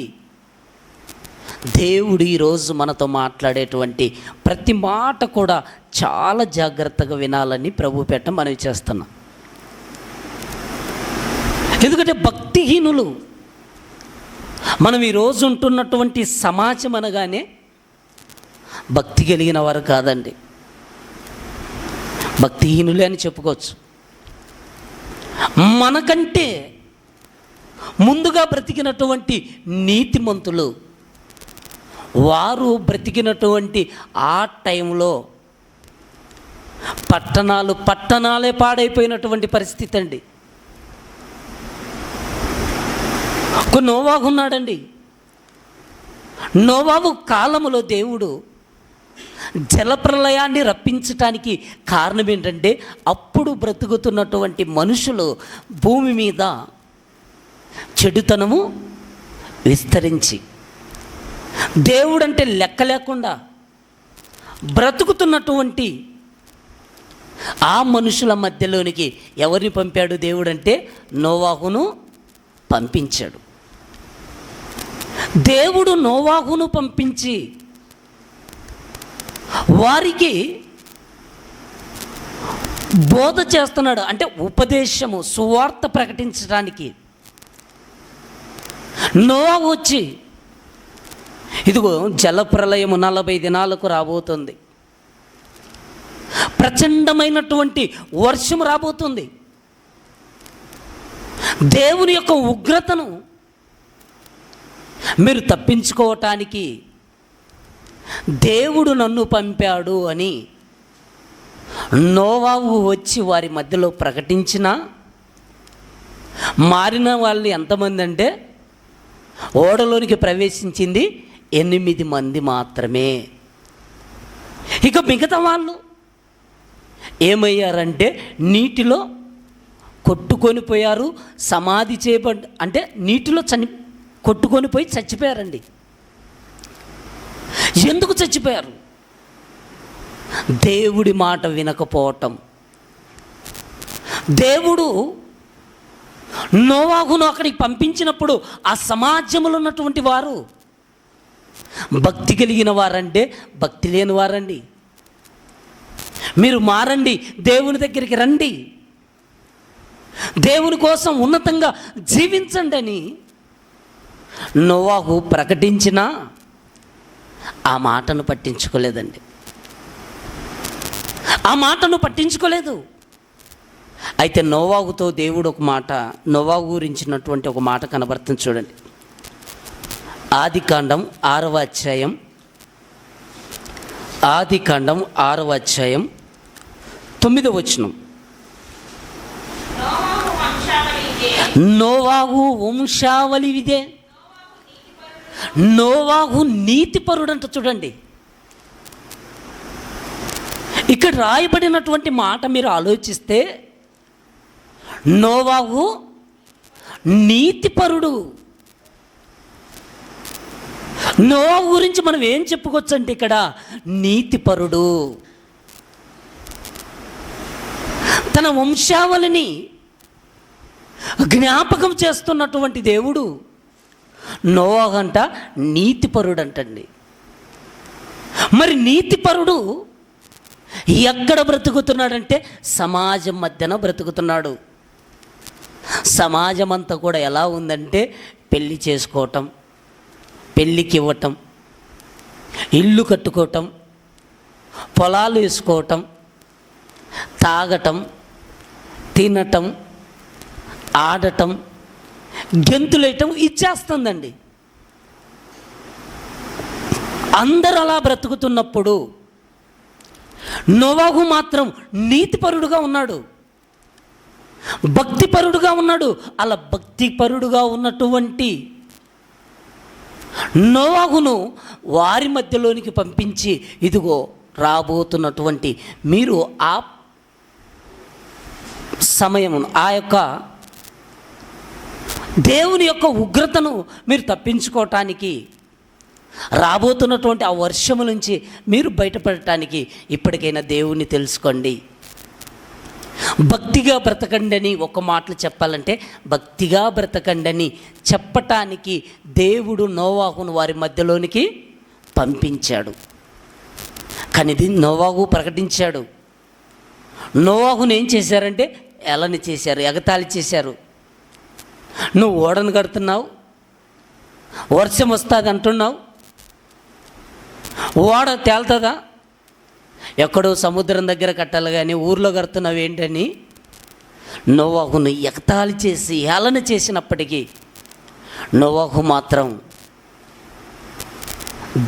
దేవుడు ఈరోజు మనతో మాట్లాడేటువంటి ప్రతి మాట కూడా చాలా జాగ్రత్తగా వినాలని ప్రభు పేట మనవి చేస్తున్నాం. ఎందుకంటే భక్తిహీనులు, మనం ఈరోజు ఉంటున్నటువంటి సమాజం అనగానే భక్తి కలిగిన వారు కాదండి, భక్తిహీనులే అని చెప్పుకోవచ్చు. మనకంటే ముందుగా బ్రతికినటువంటి నీతిమంతులు, వారు బ్రతికినటువంటి ఆ టైంలో పట్టణాలే పాడైపోయినటువంటి పరిస్థితి అండి. నోవాహు ఉన్నాడండి. నోవాహు కాలములో దేవుడు జలప్రలయాన్ని రప్పించటానికి కారణం ఏంటంటే, అప్పుడు బ్రతుకుతున్నటువంటి మనుషులు భూమి మీద చెడుతనము విస్తరించి, దేవుడంటే లెక్క లేకుండా బ్రతుకుతున్నటువంటి ఆ మనుషుల మధ్యలోనికి ఎవరిని పంపాడు దేవుడంటే? నోవాహును పంపించాడు. దేవుడు నోవాహును పంపించి వారికి బోధ చేస్తున్నాడు, అంటే ఉపదేశము, సువార్త ప్రకటించడానికి. నోవాహు వచ్చి, ఇదిగో జలప్రలయము 40 దినాలకు రాబోతుంది, ప్రచండమైనటువంటి వర్షం రాబోతుంది, దేవుని యొక్క ఉగ్రతను మీరు తప్పించుకోవటానికి దేవుడు నన్ను పంపాడు అని నోవాహు వచ్చి వారి మధ్యలో ప్రకటించిన మారిన వాళ్ళు ఎంతమంది అంటే, ఓడలోనికి ప్రవేశించింది 8 మంది మాత్రమే. ఇక మిగతా వాళ్ళు ఏమయ్యారంటే నీటిలో కొట్టుకొని పోయారు, సమాధి అంటే నీటిలో కొట్టుకొని పోయి చచ్చిపోయారండి. ఎందుకు చచ్చిపోయారు? దేవుడి మాట వినకపోవటం. దేవుడు నోవాహును అక్కడికి పంపించినప్పుడు ఆ సమాజంలో ఉన్నటువంటి వారు భక్తి కలిగిన వారంటే భక్తి లేని వారండి. మీరు మారండి, దేవుని దగ్గరికి రండి, దేవుని కోసం ఉన్నతంగా జీవించండి అని నోవాహు ప్రకటించినా ఆ మాటను పట్టించుకోలేదండి. ఆ మాటను పట్టించుకోలేదు. అయితే నోవాహుతో దేవుడు ఒక మాట, నోవాహు గురించినటువంటి ఒక మాట కనబడుతుంది చూడండి. ఆదికాండం 6వ అధ్యాయం, ఆదికాండం 6వ అధ్యాయం 9వ వచనం. నోవాహు వంశావళి ఇదే. నోవాహు నీతిపరుడు అంట చూడండి. ఇక్కడ రాయబడినటువంటి మాట మీరు ఆలోచిస్తే, నోవాహు నీతిపరుడు. నోవాహు గురించి మనం ఏం చెప్పుకోవచ్చు అంటే ఇక్కడ నీతిపరుడు. తన వంశావళిని జ్ఞాపకం చేస్తున్నటువంటి దేవుడు నోవాహు అంట నీతిపరుడు అంటండి. మరి నీతిపరుడు ఎక్కడ బ్రతుకుతున్నాడంటే సమాజం మధ్యన బ్రతుకుతున్నాడు. సమాజం అంతా కూడా ఎలా ఉందంటే పెళ్లి చేసుకోవటం, పెళ్ళికి ఇవ్వటం, ఇల్లు కట్టుకోవటం, పొలాలు వేసుకోవటం, తాగటం, తినటం, ఆడటం, గెంతులేయటం ఇచ్చేస్తుందండి. అందరూ అలా బ్రతుకుతున్నప్పుడు నోవాహు మాత్రం నీతిపరుడుగా ఉన్నాడు, భక్తిపరుడుగా ఉన్నాడు. అలా భక్తిపరుడుగా ఉన్నటువంటి నోవాహును వారి మధ్యలోనికి పంపించి, ఇదిగో రాబోతున్నటువంటి మీరు ఆ సమయమును, ఆ యొక్క దేవుని యొక్క ఉగ్రతను మీరు తప్పించుకోవటానికి, రాబోతున్నటువంటి ఆ వర్షము నుంచి మీరు బయటపడటానికి ఇప్పటికైనా దేవుణ్ణి తెలుసుకోండి, భక్తిగా బ్రతకండి అని ఒక మాటలు చెప్పాలంటే భక్తిగా బ్రతకండి అని చెప్పటానికి దేవుడు నోవాహును వారి మధ్యలోనికి పంపించాడు. కానీ ఇది నోవాహు ప్రకటించాడు. నోవాహును ఏం చేశారంటే ఎలని చేశారు, ఎగతాళి చేశారు. నువ్వు ఓడను కడుతున్నావు, వర్షం వస్తుంది అంటున్నావు, ఓడ తేలుతుందా? ఎక్కడో సముద్రం దగ్గర కట్టాలి కానీ ఊర్లో కడుతున్నావు ఏంటని నోవాహును ఎగతాళి చేసి హేళన చేసినప్పటికీ నోవాహు మాత్రం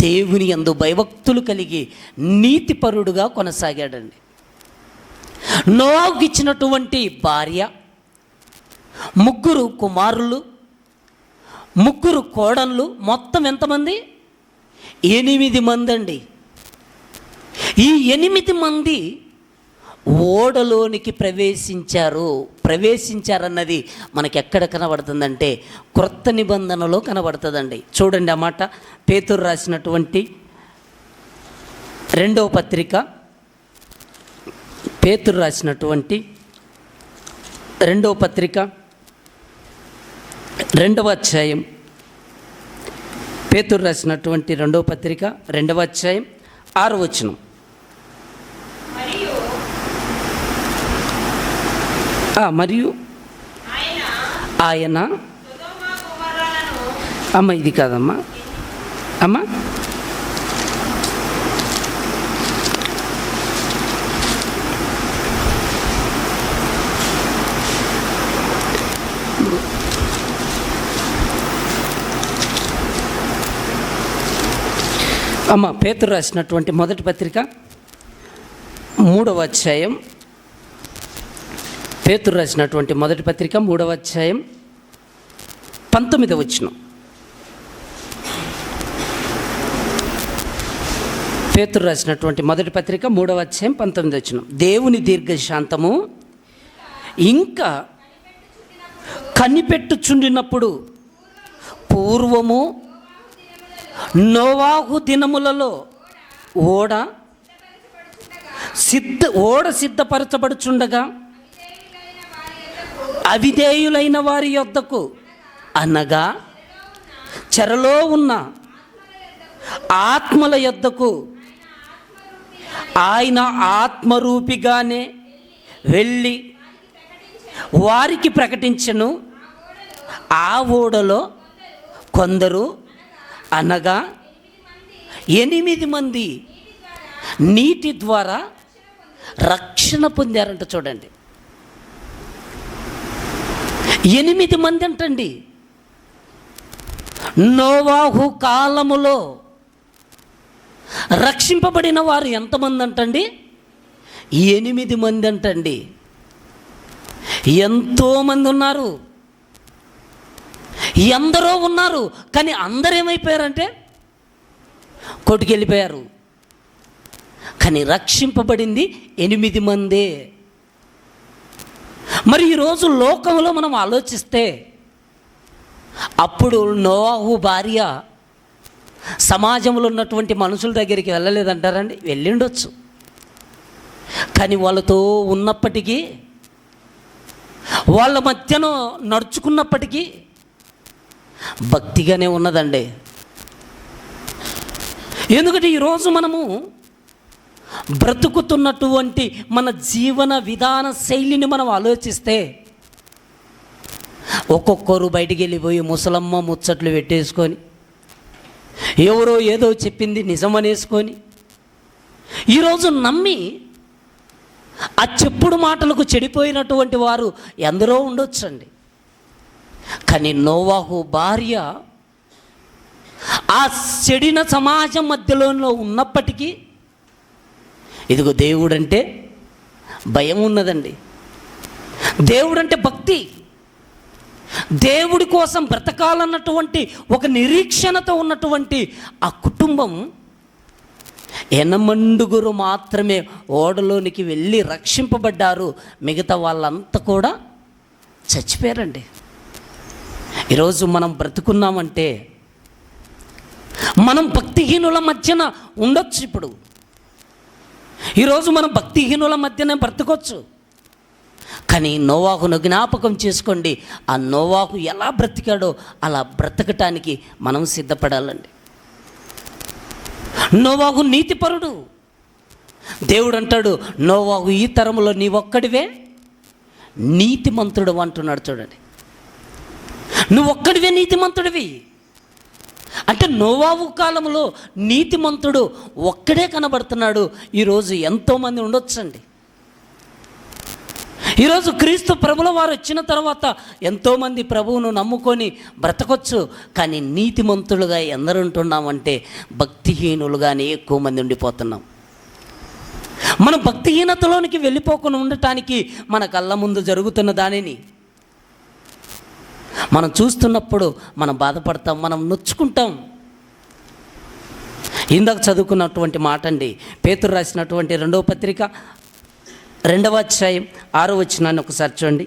దేవుని యందు భయభక్తులు కలిగి నీతిపరుడుగా కొనసాగాడండి. నోవాహుకి ఇచ్చినటువంటి భార్య, 3 కుమారులు, 3 కోడళ్ళు, మొత్తం ఎంతమంది? 8 మంది అండి. ఈ 8 మంది ఓడలోనికి ప్రవేశించారన్నది మనకి ఎక్కడ కనబడుతుందంటే క్రొత్త నిబంధనలో కనబడుతుందండి. చూడండి ఆ మాట, పేతురు రాసినటువంటి 2వ పత్రిక, పేతురు రాసినటువంటి 2వ పత్రిక 2వ అధ్యాయం, పేతురు రాసినటువంటి 2వ పత్రిక 2వ అధ్యాయం 6వ వచనం. మరియు ఆయన అమ్మ ఇది కాదమ్మా అమ్మ, పేతురు రాసినటువంటి మొదటి పత్రిక 3వ అధ్యాయం, పేతురు రాసినటువంటి మొదటి పత్రిక 3వ అధ్యాయం 19వ వచనం. పేతురు రాసినటువంటి మొదటి పత్రిక 3వ అధ్యాయం 19వ వచనం. దేవుని దీర్ఘశాంతము ఇంకా కనిపెట్టుచుండినప్పుడు పూర్వము నోవాహు దినములలో ఓడ సిద్ధపరచబడుచుండగా అవిధేయులైన వారి యొద్దకు, అనగా చెరలో ఉన్న ఆత్మల యొద్దకు ఆయన ఆత్మరూపిగానే వెళ్ళి వారికి ప్రకటించెను. ఆ ఓడలో కొందరు, అనగా 8 మంది నీటి ద్వారా రక్షణ పొందారంట. చూడండి, 8 మంది అంటండి. నోవాహు కాలములో రక్షింపబడిన వారు ఎంతమంది అంటండి? 8 మంది అంటండి. ఎంతోమంది ఉన్నారు, ఎందరో ఉన్నారు, కానీ అందరూ ఏమైపోయారంటే కొట్టుకెళ్ళిపోయారు. కానీ రక్షింపబడింది 8 మందే. మరి ఈరోజు లోకంలో మనం ఆలోచిస్తే, అప్పుడు నోవాహు భార్య సమాజంలో ఉన్నటువంటి మనుషుల దగ్గరికి వెళ్ళలేదంటారండి? వెళ్ళిండొచ్చు. కానీ వాళ్ళతో ఉన్నప్పటికీ, వాళ్ళ మధ్యన నడుచుకున్నప్పటికీ భక్తిగానే ఉన్నదండి. ఎందుకంటే ఈరోజు మనము బ్రతుకుతున్నటువంటి మన జీవన విధాన శైలిని మనం ఆలోచిస్తే, ఒక్కొక్కరు బయటికి వెళ్ళిపోయి ముసలమ్మ ముచ్చట్లు పెట్టేసుకొని, ఎవరో ఏదో చెప్పింది నిజమనేసుకొని ఈరోజు నమ్మి ఆ చెప్పుడు మాటలకు చెడిపోయినటువంటి వారు ఎందరో ఉండొచ్చండి. కానీ నోవాహు భార్య ఆ చెడిన సమాజం మధ్యలో ఉన్నప్పటికీ ఇదిగో దేవుడంటే భయం ఉన్నదండి. దేవుడంటే భక్తి, దేవుడి కోసం బ్రతకాలన్నటువంటి ఒక నిరీక్షణతో ఉన్నటువంటి ఆ కుటుంబం 8 మాత్రమే ఓడలోనికి వెళ్ళి రక్షింపబడ్డారు. మిగతా వాళ్ళంతా కూడా చచ్చిపోయారండి. ఈరోజు మనం బ్రతుకున్నామంటే మనం భక్తిహీనుల మధ్యన ఉండొచ్చు. ఇప్పుడు ఈరోజు మనం భక్తిహీనుల మధ్యనే బ్రతకొచ్చు. కానీ నోవాహును జ్ఞాపకం చేసుకోండి. ఆ నోవాహు ఎలా బ్రతికాడో అలా బ్రతకటానికి మనం సిద్ధపడాలండి. నోవాహు నీతిపరుడు. దేవుడు అంటాడు, నోవాహు ఈ తరములో నీవొక్కడివే నీతిమంతుడు అంటున్నాడు. చూడండి, నువ్వొక్కడివే నీతిమంతుడివి అంటే నోవాహు కాలంలో నీతిమంతుడు ఒక్కడే కనబడుతున్నాడు. ఈరోజు ఎంతోమంది ఉండొచ్చండి. ఈరోజు క్రీస్తు ప్రభుల వారు వచ్చిన తర్వాత ఎంతోమంది ప్రభువును నమ్ముకొని బ్రతకొచ్చు. కానీ నీతిమంతులుగా ఎందరు ఉంటున్నామంటే భక్తిహీనులుగానే ఎక్కువ మంది ఉండిపోతున్నాం. మనం భక్తిహీనతలోనికి వెళ్ళిపోకుండా ఉండటానికి మన కళ్ళ ముందు జరుగుతున్న దానిని మనం చూస్తున్నప్పుడు మనం బాధపడతాం, మనం నొచ్చుకుంటాం. ఇందాక చదువుకున్నటువంటి మాట అండి, పేతురు రాసినటువంటి 2వ పత్రిక 2వ అధ్యాయం 6వ వచనాన్ని ఒకసారి చూడండి.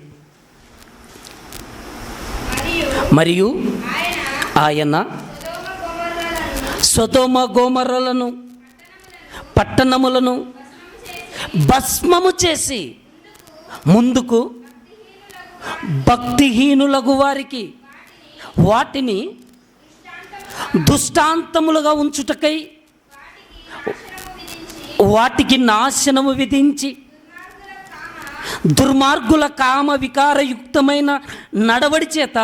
మరియు ఆయన సొదొమ గొమొర్రాలను పట్టణములను భస్మము చేసి ముందుకు భక్తిహీనులకు వారికి వాటిని దుష్టాంతములుగా ఉంచుటకై వాటికి నాశనము విధించి దుర్మార్గుల కామ వికారయుక్తమైన నడవడి చేత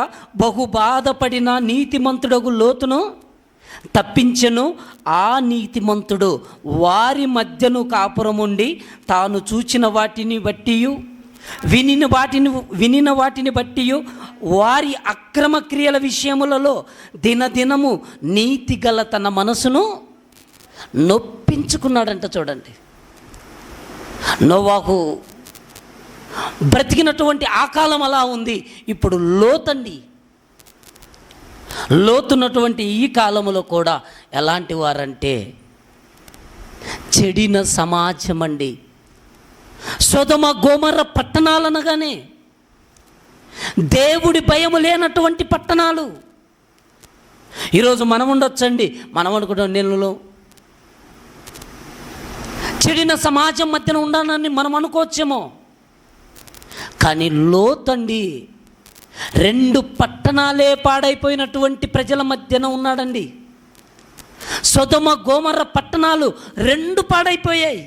బహు బాధపడిన నీతిమంతుడగు లోతును తప్పించెను. ఆ నీతిమంతుడు వారి మధ్యను కాపురముండి తాను చూచిన వాటిని బట్టి వినిన వాటిని బట్టి వారి అక్రమ క్రియల విషయములలో దినదినము నీతిగల తన మనసును నొప్పించుకున్నాడంట. చూడండి, నోవాహు బ్రతికినటువంటి ఆ కాలం అలా ఉంది. ఇప్పుడు లోతండి, లోతున్నటువంటి ఈ కాలంలో కూడా ఎలాంటి వారంటే చెడిన సమాజం అండి. సొదొమ గొమొర్ర పట్టణాలనగానే దేవుడి భయం లేనటువంటి పట్టణాలు. ఈరోజు మనం ఉండొచ్చండి, మనం అనుకుంటాం నేను చెడిన సమాజం మధ్యన ఉండాలని మనం అనుకోవచ్చేమో. కానీ లోతండి 2 పట్టణాలే పాడైపోయినటువంటి ప్రజల మధ్యన ఉన్నాడండి. సొదొమ గొమొర్ర పట్టణాలు 2 పాడైపోయాయి.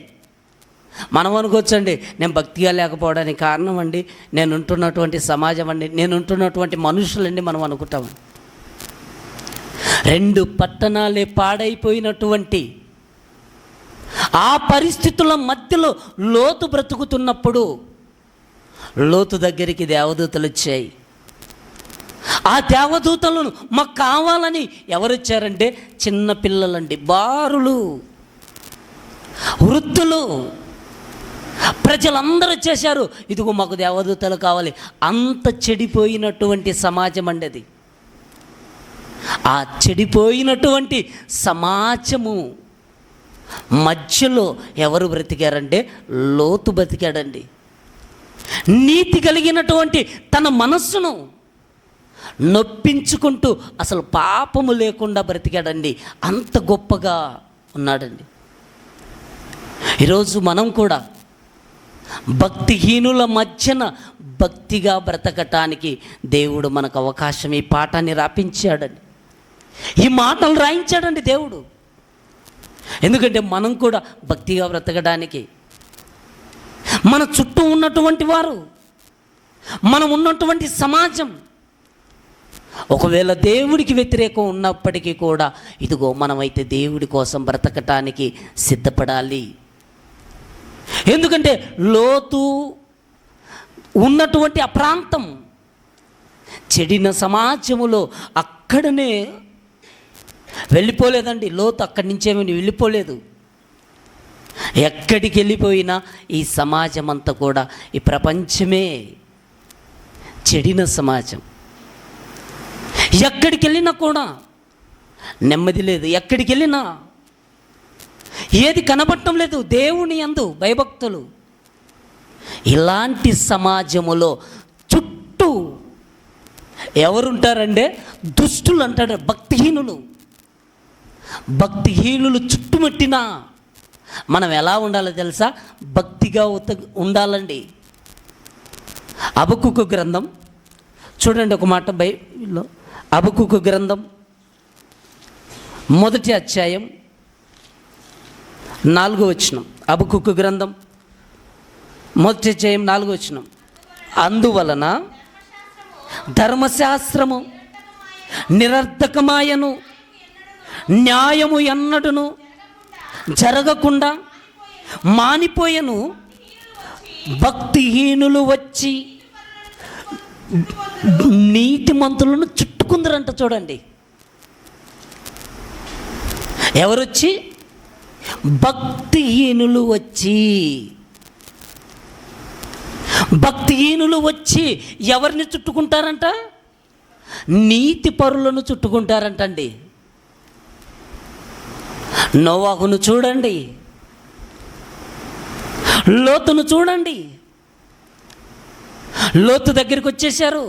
మనం అనుకోవచ్చండి, నేను భక్తిగా లేకపోవడానికి కారణం అండి నేను ఉంటున్నటువంటి సమాజం అండి, నేను ఉంటున్నటువంటి మనుషులండి మనం అనుకుంటాం. 2 పట్టణాలే పాడైపోయినటువంటి ఆ పరిస్థితుల మధ్యలో లోతు బ్రతుకుతున్నప్పుడు లోతు దగ్గరికి దేవదూతలు వచ్చాయి. ఆ దేవదూతలను మాకు కావాలని ఎవరు వచ్చారంటే చిన్న పిల్లలండి, బారులు, వృద్ధులు, ప్రజలందరూ వచ్చేసారు. ఇదిగో మాకు దేవదూతలు కావాలి. అంత చెడిపోయినటువంటి సమాజం అండి అది. ఆ చెడిపోయినటువంటి సమాజము మధ్యలో ఎవరు బ్రతికారంటే లోతు బ్రతికాడండి. నీతి కలిగినటువంటి తన మనస్సును నొప్పించుకుంటూ అసలు పాపము లేకుండా బ్రతికాడండి. అంత గొప్పగా ఉన్నాడండి. ఈరోజు మనం కూడా భక్తిహీనుల మధ్యన భక్తిగా బ్రతకటానికి దేవుడు మనకు అవకాశం, ఈ పాఠాన్ని రాపించాడండి, ఈ మాటలు రాయించాడండి దేవుడు. ఎందుకంటే మనం కూడా భక్తిగా బ్రతకడానికి మన చుట్టూ ఉన్నటువంటి వారు, మనం ఉన్నటువంటి సమాజం ఒకవేళ దేవుడికి వ్యతిరేకం ఉన్నప్పటికీ కూడా ఇదిగో మనమైతే దేవుడి కోసం బ్రతకటానికి సిద్ధపడాలి. ఎందుకంటే లోతు ఉన్నటువంటి ఆ ప్రాంతం చెడిన సమాజములో అక్కడనే వెళ్ళిపోలేదండి. లోతు అక్కడి నుంచేమీ వెళ్ళిపోలేదు. ఎక్కడికి వెళ్ళిపోయినా ఈ సమాజం అంతా కూడా, ఈ ప్రపంచమే చెడిన సమాజం. ఎక్కడికి వెళ్ళినా కూడా నెమ్మది లేదు. ఎక్కడికి వెళ్ళినా ఏది కనబడటం లేదు. దేవుని యందు భయభక్తులు. ఇలాంటి సమాజములో చుట్టూ ఎవరుంటారంటే దుష్టులు అంటారు, భక్తిహీనులు. భక్తిహీనులు చుట్టుముట్టినా మనం ఎలా ఉండాలో తెలుసా? భక్తిగా ఉండాలండి. హబక్కూకు గ్రంథం చూడండి, ఒక మాట బైబిల్లో. హబక్కూకు గ్రంథం 1వ అధ్యాయం 4వ వచనం. హబక్కూకు గ్రంథం 1వ అధ్యాయం 4వ వచనం. అందువలన ధర్మశాస్త్రము నిరర్థకమాయను, న్యాయము ఎన్నడును జరగకుండా మానిపోయెను. భక్తిహీనులు వచ్చి నీతిమంతులను చుట్టుకుందరంట. చూడండి, ఎవరొచ్చి? భక్తిహీనులు వచ్చి. భక్తిహీనులు వచ్చి ఎవరిని చుట్టుకుంటారంట? నీతి పరులను చుట్టుకుంటారంటండి. నోవాహును చూడండి, లోతును చూడండి. లోతు దగ్గరికి వచ్చేశారు.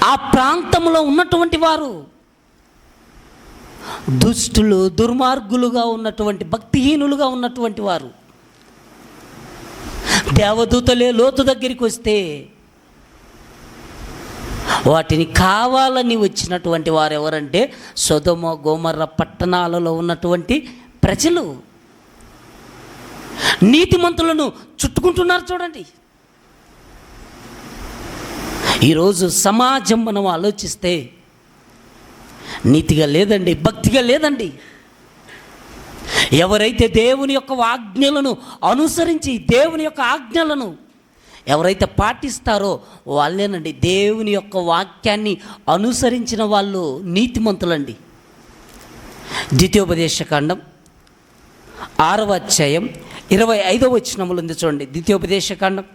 ఆ ప్రాంతంలో ఉన్నటువంటి వారు దుష్టులు, దుర్మార్గులుగా ఉన్నటువంటి, భక్తిహీనులుగా ఉన్నటువంటి వారు. దేవదూతలే లోతు దగ్గరికి వస్తే వాటిని కావాలని వచ్చినటువంటి వారు ఎవరంటే సొదొమ గొమొర్రా పట్టణాలలో ఉన్నటువంటి ప్రజలు. నీతిమంతులను చుట్టుకుంటున్నారు. చూడండి, ఈరోజు సమాజం మనం ఆలోచిస్తే నీతిగా లేదండి, భక్తిగా లేదండి. ఎవరైతే దేవుని యొక్క ఆజ్ఞలను అనుసరించి, దేవుని యొక్క ఆజ్ఞలను ఎవరైతే పాటిస్తారో వాళ్ళేనండి దేవుని యొక్క వాక్యాన్ని అనుసరించిన వాళ్ళు నీతిమంతులండి. ద్వితీయోపదేశకాండం 6వ అధ్యాయం 25వ వచనములు ఉంది చూడండి. ద్వితీయోపదేశకాండం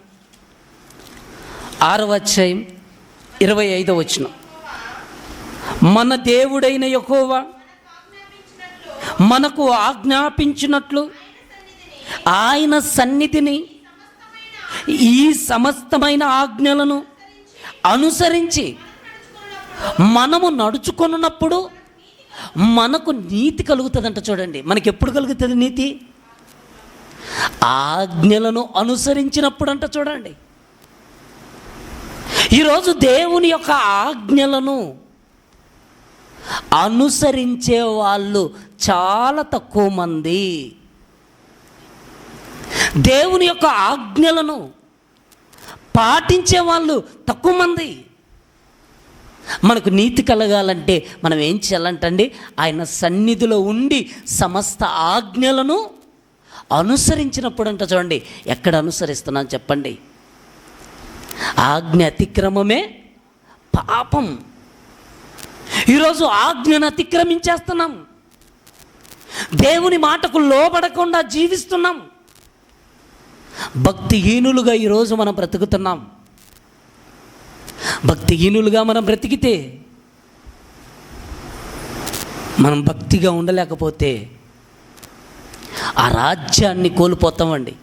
6వ అధ్యాయం 25వ వచనం. మన దేవుడైన యెహోవా మనకు ఆజ్ఞాపించినట్లు ఆయన సన్నిధిని ఈ సమస్తమైన ఆజ్ఞలను అనుసరించి మనము నడుచుకున్నప్పుడు మనకు నీతి కలుగుతుందంట. చూడండి, మనకి ఎప్పుడు కలుగుతుంది నీతి? ఆజ్ఞలను అనుసరించినప్పుడు అంట. చూడండి, ఈరోజు దేవుని యొక్క ఆజ్ఞలను అనుసరించే వాళ్ళు చాలా తక్కువ మంది. దేవుని యొక్క ఆజ్ఞలను పాటించే వాళ్ళు తక్కువ మంది. మనకు నీతి కలగాలంటే మనం ఏం చేయాలంటండి? ఆయన సన్నిధిలో ఉండి సమస్త ఆజ్ఞలను అనుసరించినప్పుడు అంట. చూడండి, ఎక్కడ అనుసరిస్తున్నాను చెప్పండి? ఆజ్ఞ అతిక్రమమే పాపం. ఈరోజు ఆజ్ఞను అతిక్రమించేస్తున్నాం. దేవుని మాటకు లోబడకుండా జీవిస్తున్నాం. భక్తిహీనులుగా ఈరోజు మనం బ్రతుకుతున్నాం. భక్తిహీనులుగా మనం బ్రతికితే, మనం భక్తిగా ఉండలేకపోతే ఆ రాజ్యాన్ని కోల్పోతామండి.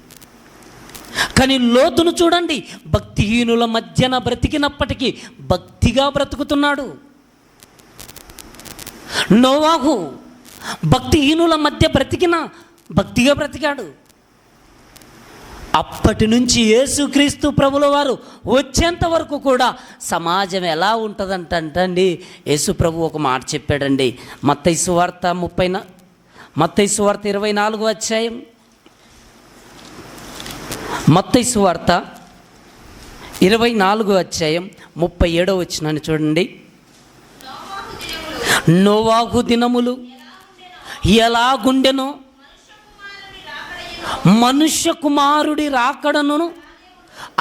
కానీ లోతును చూడండి, భక్తిహీనుల మధ్యన బ్రతికినప్పటికీ భక్తిగా బ్రతుకుతున్నాడు. నోవాహు భక్తిహీనుల మధ్య బ్రతికిన భక్తిగా బ్రతికాడు. అప్పటి నుంచి యేసుక్రీస్తు ప్రభుల వారు వచ్చేంత వరకు కూడా సమాజం ఎలా ఉంటుందంటండి, యేసు ప్రభు ఒక మాట చెప్పాడండి. మత్తయి సువార్త 24వ అధ్యాయం, మత్తయి సువార్త 24వ అధ్యాయం 37వ వచనాన్ని చూడండి. నోవాహు దినములు ఎలాగుండెనో మనుష్య కుమారుడి రాకడను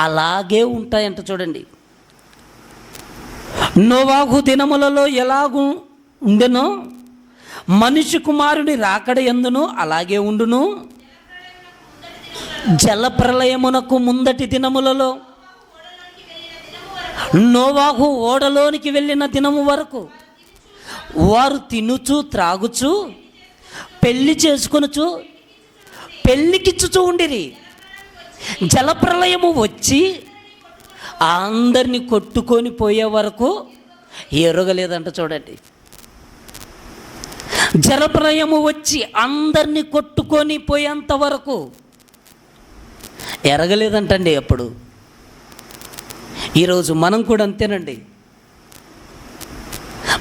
అలాగే ఉంటాయంట. చూడండి, నోవాహు దినములలో ఎలాగు ఉండెనో మనుష్య కుమారుడి రాకడ యందును అలాగే ఉండును. జలప్రలయమునకు ముందటి దినములలో నోవాహు ఓడలోనికి వెళ్ళిన దినము వరకు వారు తినుచు త్రాగుచు పెళ్లి చేసుకొనుచు పెళ్ళికిచ్చుచూ ఉండిరి. జలప్రలయము వచ్చి అందరినీ కొట్టుకొని పోయే వరకు ఎరగలేదంట. చూడండి, జలప్రలయము వచ్చి అందరినీ కొట్టుకొని పోయేంత వరకు ఎరగలేదంటండి. అప్పుడు ఈరోజు మనం కూడా అంతేనండి.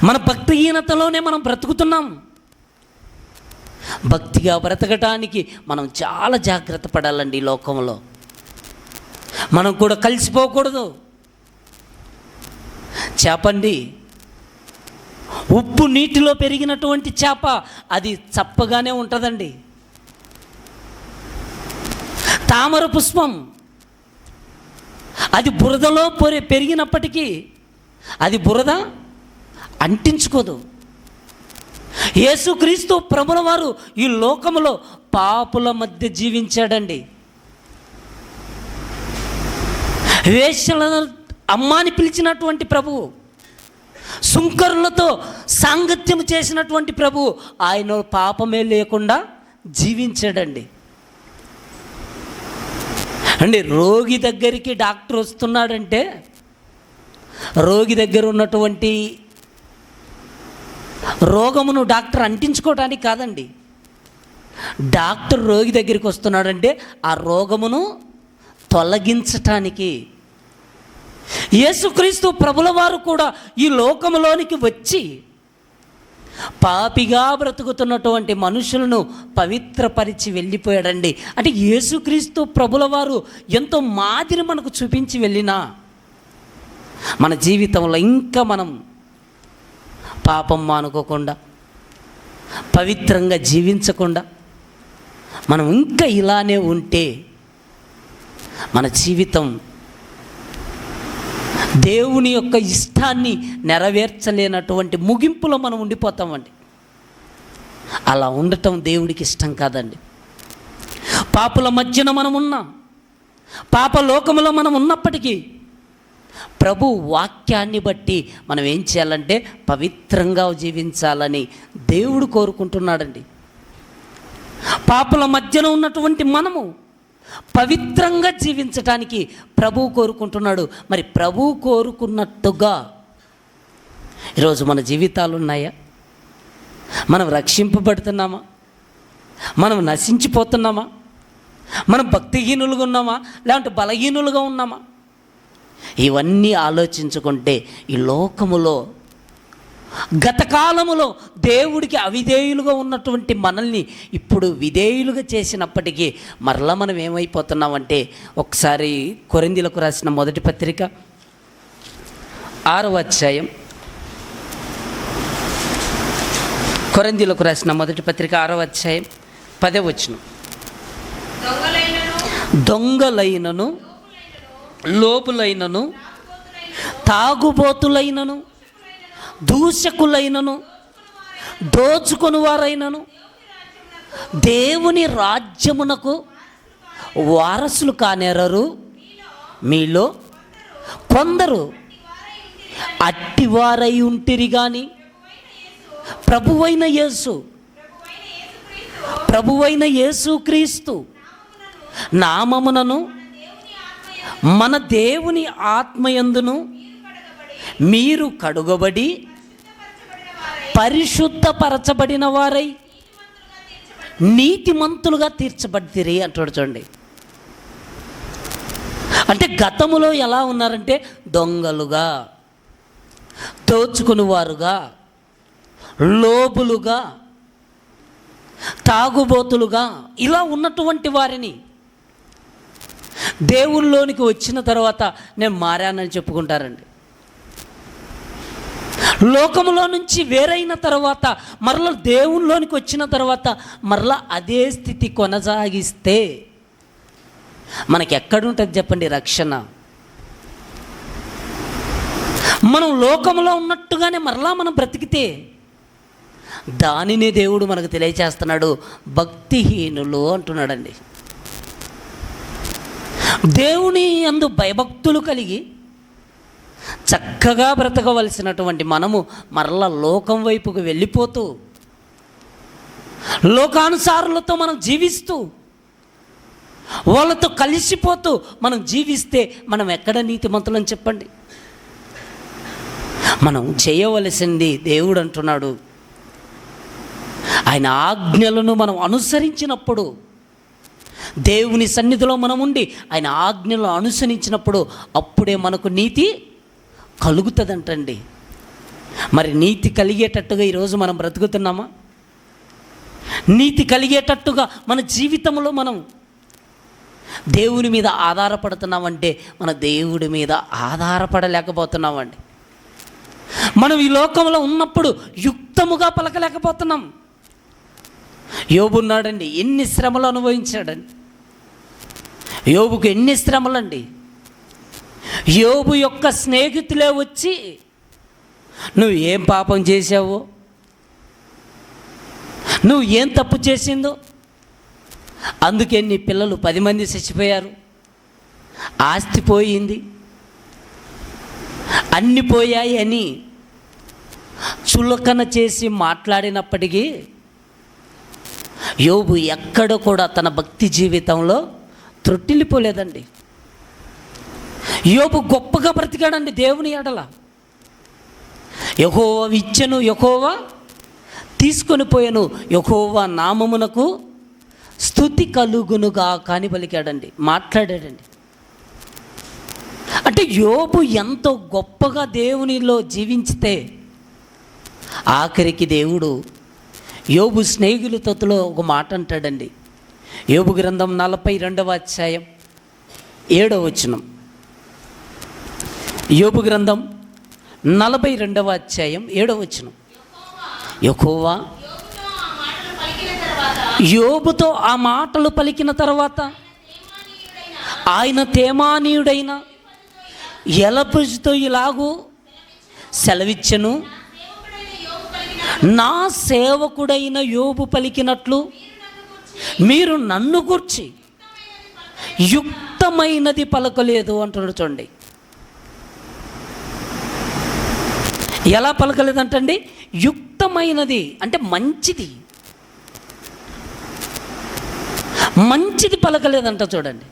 మన భక్తిహీనతలోనే మనం బ్రతుకుతున్నాం. భక్తిగా బ్రతకటానికి మనం చాలా జాగ్రత్త పడాలండి. ఈ లోకంలో మనం కూడా కలిసిపోకూడదు. చేపండి, ఉప్పు నీటిలో పెరిగినటువంటి చేప అది చప్పగానే ఉంటుందండి. తామర పుష్పం అది బురదలో పెరిగినప్పటికీ అది బురద అంటించుకోదు. యేసుక్రీస్తు ప్రభుల వారు ఈ లోకములో పాపుల మధ్య జీవించాడండి. వేశ్యలను అమ్మాని పిలిచినటువంటి ప్రభువు, సుంకరులతో సాంగత్యం చేసినటువంటి ప్రభువు ఆయన పాపమే లేకుండా జీవించాడండి. అండి, రోగి దగ్గరికి డాక్టర్ వస్తున్నాడంటే రోగి దగ్గర ఉన్నటువంటి రోగమును డాక్టర్ అంటించుకోవడానికి కాదండి. డాక్టర్ రోగి దగ్గరికి వస్తున్నాడంటే ఆ రోగమును తొలగించటానికి. యేసుక్రీస్తు ప్రభుల వారు కూడా ఈ లోకములోనికి వచ్చి పాపిగా బ్రతుకుతున్నటువంటి మనుషులను పవిత్రపరిచి వెళ్ళిపోయాడండి. అంటే యేసుక్రీస్తు ప్రభుల వారు ఎంతో మాదిరి మనకు చూపించి వెళ్ళినా మన జీవితంలో ఇంకా మనం పాపం మానుకోకుండా పవిత్రంగా జీవించకుండా మనం ఇంకా ఇలానే ఉంటే మన జీవితం దేవుని యొక్క ఇష్టాన్ని నెరవేర్చలేనటువంటి ముగింపులో మనం ఉండిపోతామండి. అలా ఉండటం దేవుడికి ఇష్టం కాదండి. పాపుల మధ్యన మనం ఉన్నాం, పాపలోకములో మనం ఉన్నప్పటికీ ప్రభు వాక్యాన్ని బట్టి మనం ఏం చేయాలంటే పవిత్రంగా జీవించాలని దేవుడు కోరుకుంటున్నాడండి. పాపుల మధ్యన ఉన్నటువంటి మనము పవిత్రంగా జీవించటానికి ప్రభువు కోరుకుంటున్నాడు. మరి ప్రభువు కోరుకున్నట్టుగా ఈరోజు మన జీవితాలు ఉన్నాయా? మనం రక్షింపబడుతున్నామా? మనం నశించిపోతున్నామా? మనం భక్తిహీనులుగా ఉన్నామా లేదంటే బలహీనులుగా ఉన్నామా? ఇవన్నీ ఆలోచించుకుంటే ఈ లోకములో గతకాలములో దేవుడికి అవిధేయులుగా ఉన్నటువంటి మనల్ని ఇప్పుడు విధేయులుగా చేసినప్పటికీ మరలా మనం ఏమైపోతున్నామంటే, ఒకసారి కొరింథీయులకు రాసిన మొదటి పత్రిక 6వ అధ్యాయం, కొరింథీయులకు రాసిన మొదటి పత్రిక 6వ అధ్యాయం 10వ వచనం. దొంగలైనను లోపులైనను తాగుబోతులైనను దూషకులైనను దోచుకొని వారైనను దేవుని రాజ్యమునకు వారసులు కానేరరు. మీలో కొందరు అట్టివారై ఉంటిరి గాని ప్రభువైన యేసుక్రీస్తు నామమునను మన దేవుని ఆత్మయందును మీరు కడుగబడి పరిశుద్ధపరచబడిన వారై నీతిమంతులుగా తీర్చబడితిరి అంటాడు. చూడండి, అంటే గతములో ఎలా ఉన్నారంటే దొంగలుగా, దోచుకునివారుగా, లోబులుగా, తాగుబోతులుగా ఇలా ఉన్నటువంటి వారిని దేవుళ్ళలోనికి వచ్చిన తర్వాత నేను మారానని చెప్పుకుంటారండి. లోకములో నుంచి వేరైన తర్వాత మరలా దేవుళ్ళలోనికి వచ్చిన తర్వాత మరలా అదే స్థితి కొనసాగిస్తే మనకి ఎక్కడుంటుంది చెప్పండి రక్షణ? మనం లోకంలో ఉన్నట్టుగానే మరలా మనం బ్రతికితే దానినే దేవుడు మనకు తెలియచేస్తున్నాడు, భక్తిహీనులు అంటున్నాడండి. దేవుని యందు భయభక్తులు కలిగి చక్కగా బ్రతకవలసినటువంటి మనము మరలా లోకం వైపుకు వెళ్ళిపోతూ లోకానుసారులతో మనం జీవిస్తూ వాళ్ళతో కలిసిపోతూ మనం జీవిస్తే మనం ఎక్కడ నీతిమంతులని చెప్పండి? మనం చేయవలసింది దేవుడు అంటున్నాడు, ఆయన ఆజ్ఞలను మనం అనుసరించినప్పుడు, దేవుని సన్నిధిలో మనం ఉండి ఆయన ఆజ్ఞలను అనుసరించినప్పుడు అప్పుడే మనకు నీతి కలుగుతుందంటండి. మరి నీతి కలిగేటట్టుగా ఈరోజు మనం బ్రతుకుతున్నామా? నీతి కలిగేటట్టుగా మన జీవితంలో మనం దేవుని మీద ఆధారపడుతున్నామంటే మన దేవుడి మీద ఆధారపడలేకపోతున్నామండి. మనం ఈ లోకంలో ఉన్నప్పుడు యుక్తముగా పలకలేకపోతున్నాం. యోబు ఉన్నాడండి, ఎన్ని శ్రమలు అనుభవించాడండి. యోబుకు ఎన్ని శ్రమలండి. యోబు యొక్క స్నేహితులే వచ్చి నువ్వు ఏం పాపం చేశావో, నువ్వు ఏం తప్పు చేసిందో, అందుకే నీ పిల్లలు 10 మంది చచ్చిపోయారు, ఆస్తి పోయింది, అన్ని పోయాయి అని చులకన చేసి మాట్లాడినప్పటికీ యోబు ఎక్కడ కూడా తన భక్తి జీవితంలో త్రొట్టిల్లిపోలేదండి. యోబు గొప్పగా బ్రతికాడండి దేవుని ఎడల. యెహోవా ఇచ్చెను, యెహోవా తీసుకొని పోయాను, యెహోవా నామమునకు స్తుతి కలుగునుగా కాని పలికాడండి, మాట్లాడాడండి. అంటే యోబు ఎంతో గొప్పగా దేవునిలో జీవించితే ఆఖరికి దేవుడు యోబు స్నేహితులతో ఒక మాట అంటాడండి. యోబు గ్రంథం 42వ అధ్యాయం 7వ వచనం. యోబు గ్రంథం 42వ అధ్యాయం 7వ వచనం. యెహోవా యోబుతో ఆ మాటలు పలికిన తర్వాత ఆయన తేమానీయుడైన ఎలపుజుతో ఇలాగూ సెలవిచ్చెను, నా సేవకుడైన యోబు పలికినట్లు మీరు నన్ను గూర్చి యుక్తమైనది పలకలేదు అంటున్నాడు. చూడండి, ఎలా పలకలేదంటండి? యుక్తమైనది అంటే మంచిది, మంచిది పలకలేదంట. చూడండి,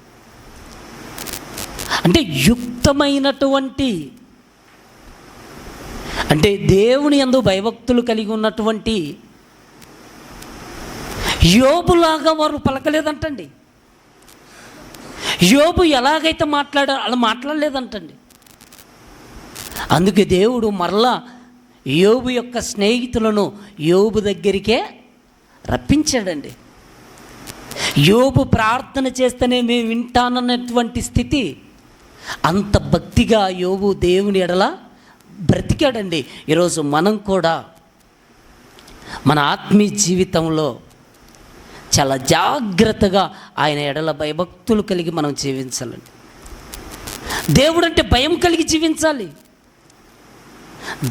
అంటే యుక్తమైనటువంటి అంటే దేవుని యందు భయభక్తులు కలిగి ఉన్నటువంటి యోబులాగా వారు పలకలేదంటండి. యోబు ఎలాగైతే అలా మాట్లాడలేదంటండి. అందుకే దేవుడు మరలా యోబు యొక్క స్నేహితులను యోబు దగ్గరికే రప్పించాడండి. యోబు ప్రార్థన చేస్తేనే మేము వింటానన్నటువంటి స్థితి, అంత భక్తిగా యోబు దేవుని ఎడల బ్రతికాడండి. ఈరోజు మనం కూడా మన ఆత్మీయ జీవితంలో చాలా జాగ్రత్తగా ఆయన ఎడల భయభక్తులు కలిగి మనం జీవించాలండి. దేవుడు అంటే భయం కలిగి జీవించాలి.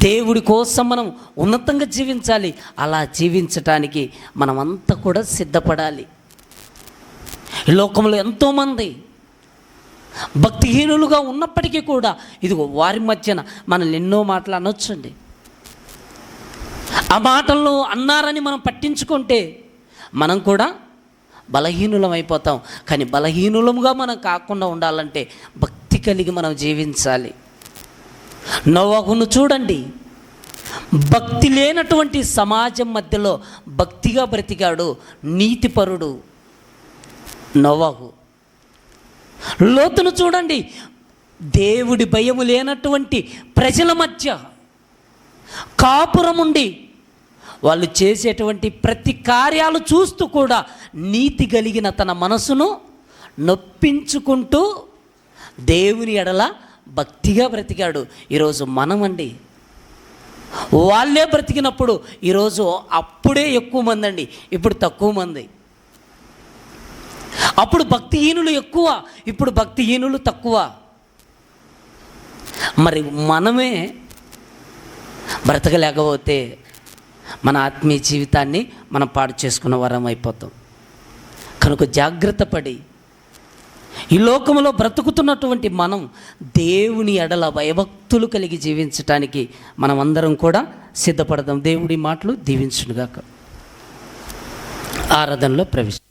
దేవుడి కోసం మనం ఉన్నతంగా జీవించాలి. అలా జీవించటానికి మనమంతా కూడా సిద్ధపడాలి. ఈ లోకంలో ఎంతోమంది భక్తిహీనులుగా ఉన్నప్పటికీ కూడా ఇదిగో వారి మధ్యన మనల్ని ఎన్నో మాటలు అనొచ్చండి. ఆ మాటలను అన్నారని మనం పట్టించుకుంటే మనం కూడా బలహీనులం అయిపోతాం. కానీ బలహీనులముగా మనం కాకుండా ఉండాలంటే భక్తి కలిగి మనం జీవించాలి. నోవహును చూడండి, భక్తి లేనటువంటి సమాజం మధ్యలో భక్తిగా బ్రతికాడు, నీతిపరుడు నోవహు. లోతును చూడండి, దేవుడి భయము లేనటువంటి ప్రజల మధ్య కాపురం ఉండి వాళ్ళు చేసేటువంటి ప్రతి కార్యాలు చూస్తూ కూడా నీతి కలిగిన తన మనసును నొప్పించుకుంటూ దేవుని ఎడల భక్తిగా బ్రతికాడు. ఈరోజు మనమండి, వాళ్ళే బ్రతికినప్పుడు ఈరోజు అప్పుడే ఎక్కువ మంది అండి, ఇప్పుడు తక్కువ మంది. అప్పుడు భక్తిహీనులు ఎక్కువ, ఇప్పుడు భక్తిహీనులు తక్కువ. మరి మనమే బ్రతకలేకపోతే మన ఆత్మీయ జీవితాన్ని మనం పాడు చేసుకున్న వరం అయిపోతాం. కనుక జాగ్రత్త పడి ఈ లోకంలో బ్రతుకుతున్నటువంటి మనం దేవుని ఎడల భయభక్తులు కలిగి జీవించటానికి మనం అందరం కూడా సిద్ధపడదాం. దేవుడి మాటలు దీవించునుగాక. ఆరాధనలో ప్రవేశిస్తాం.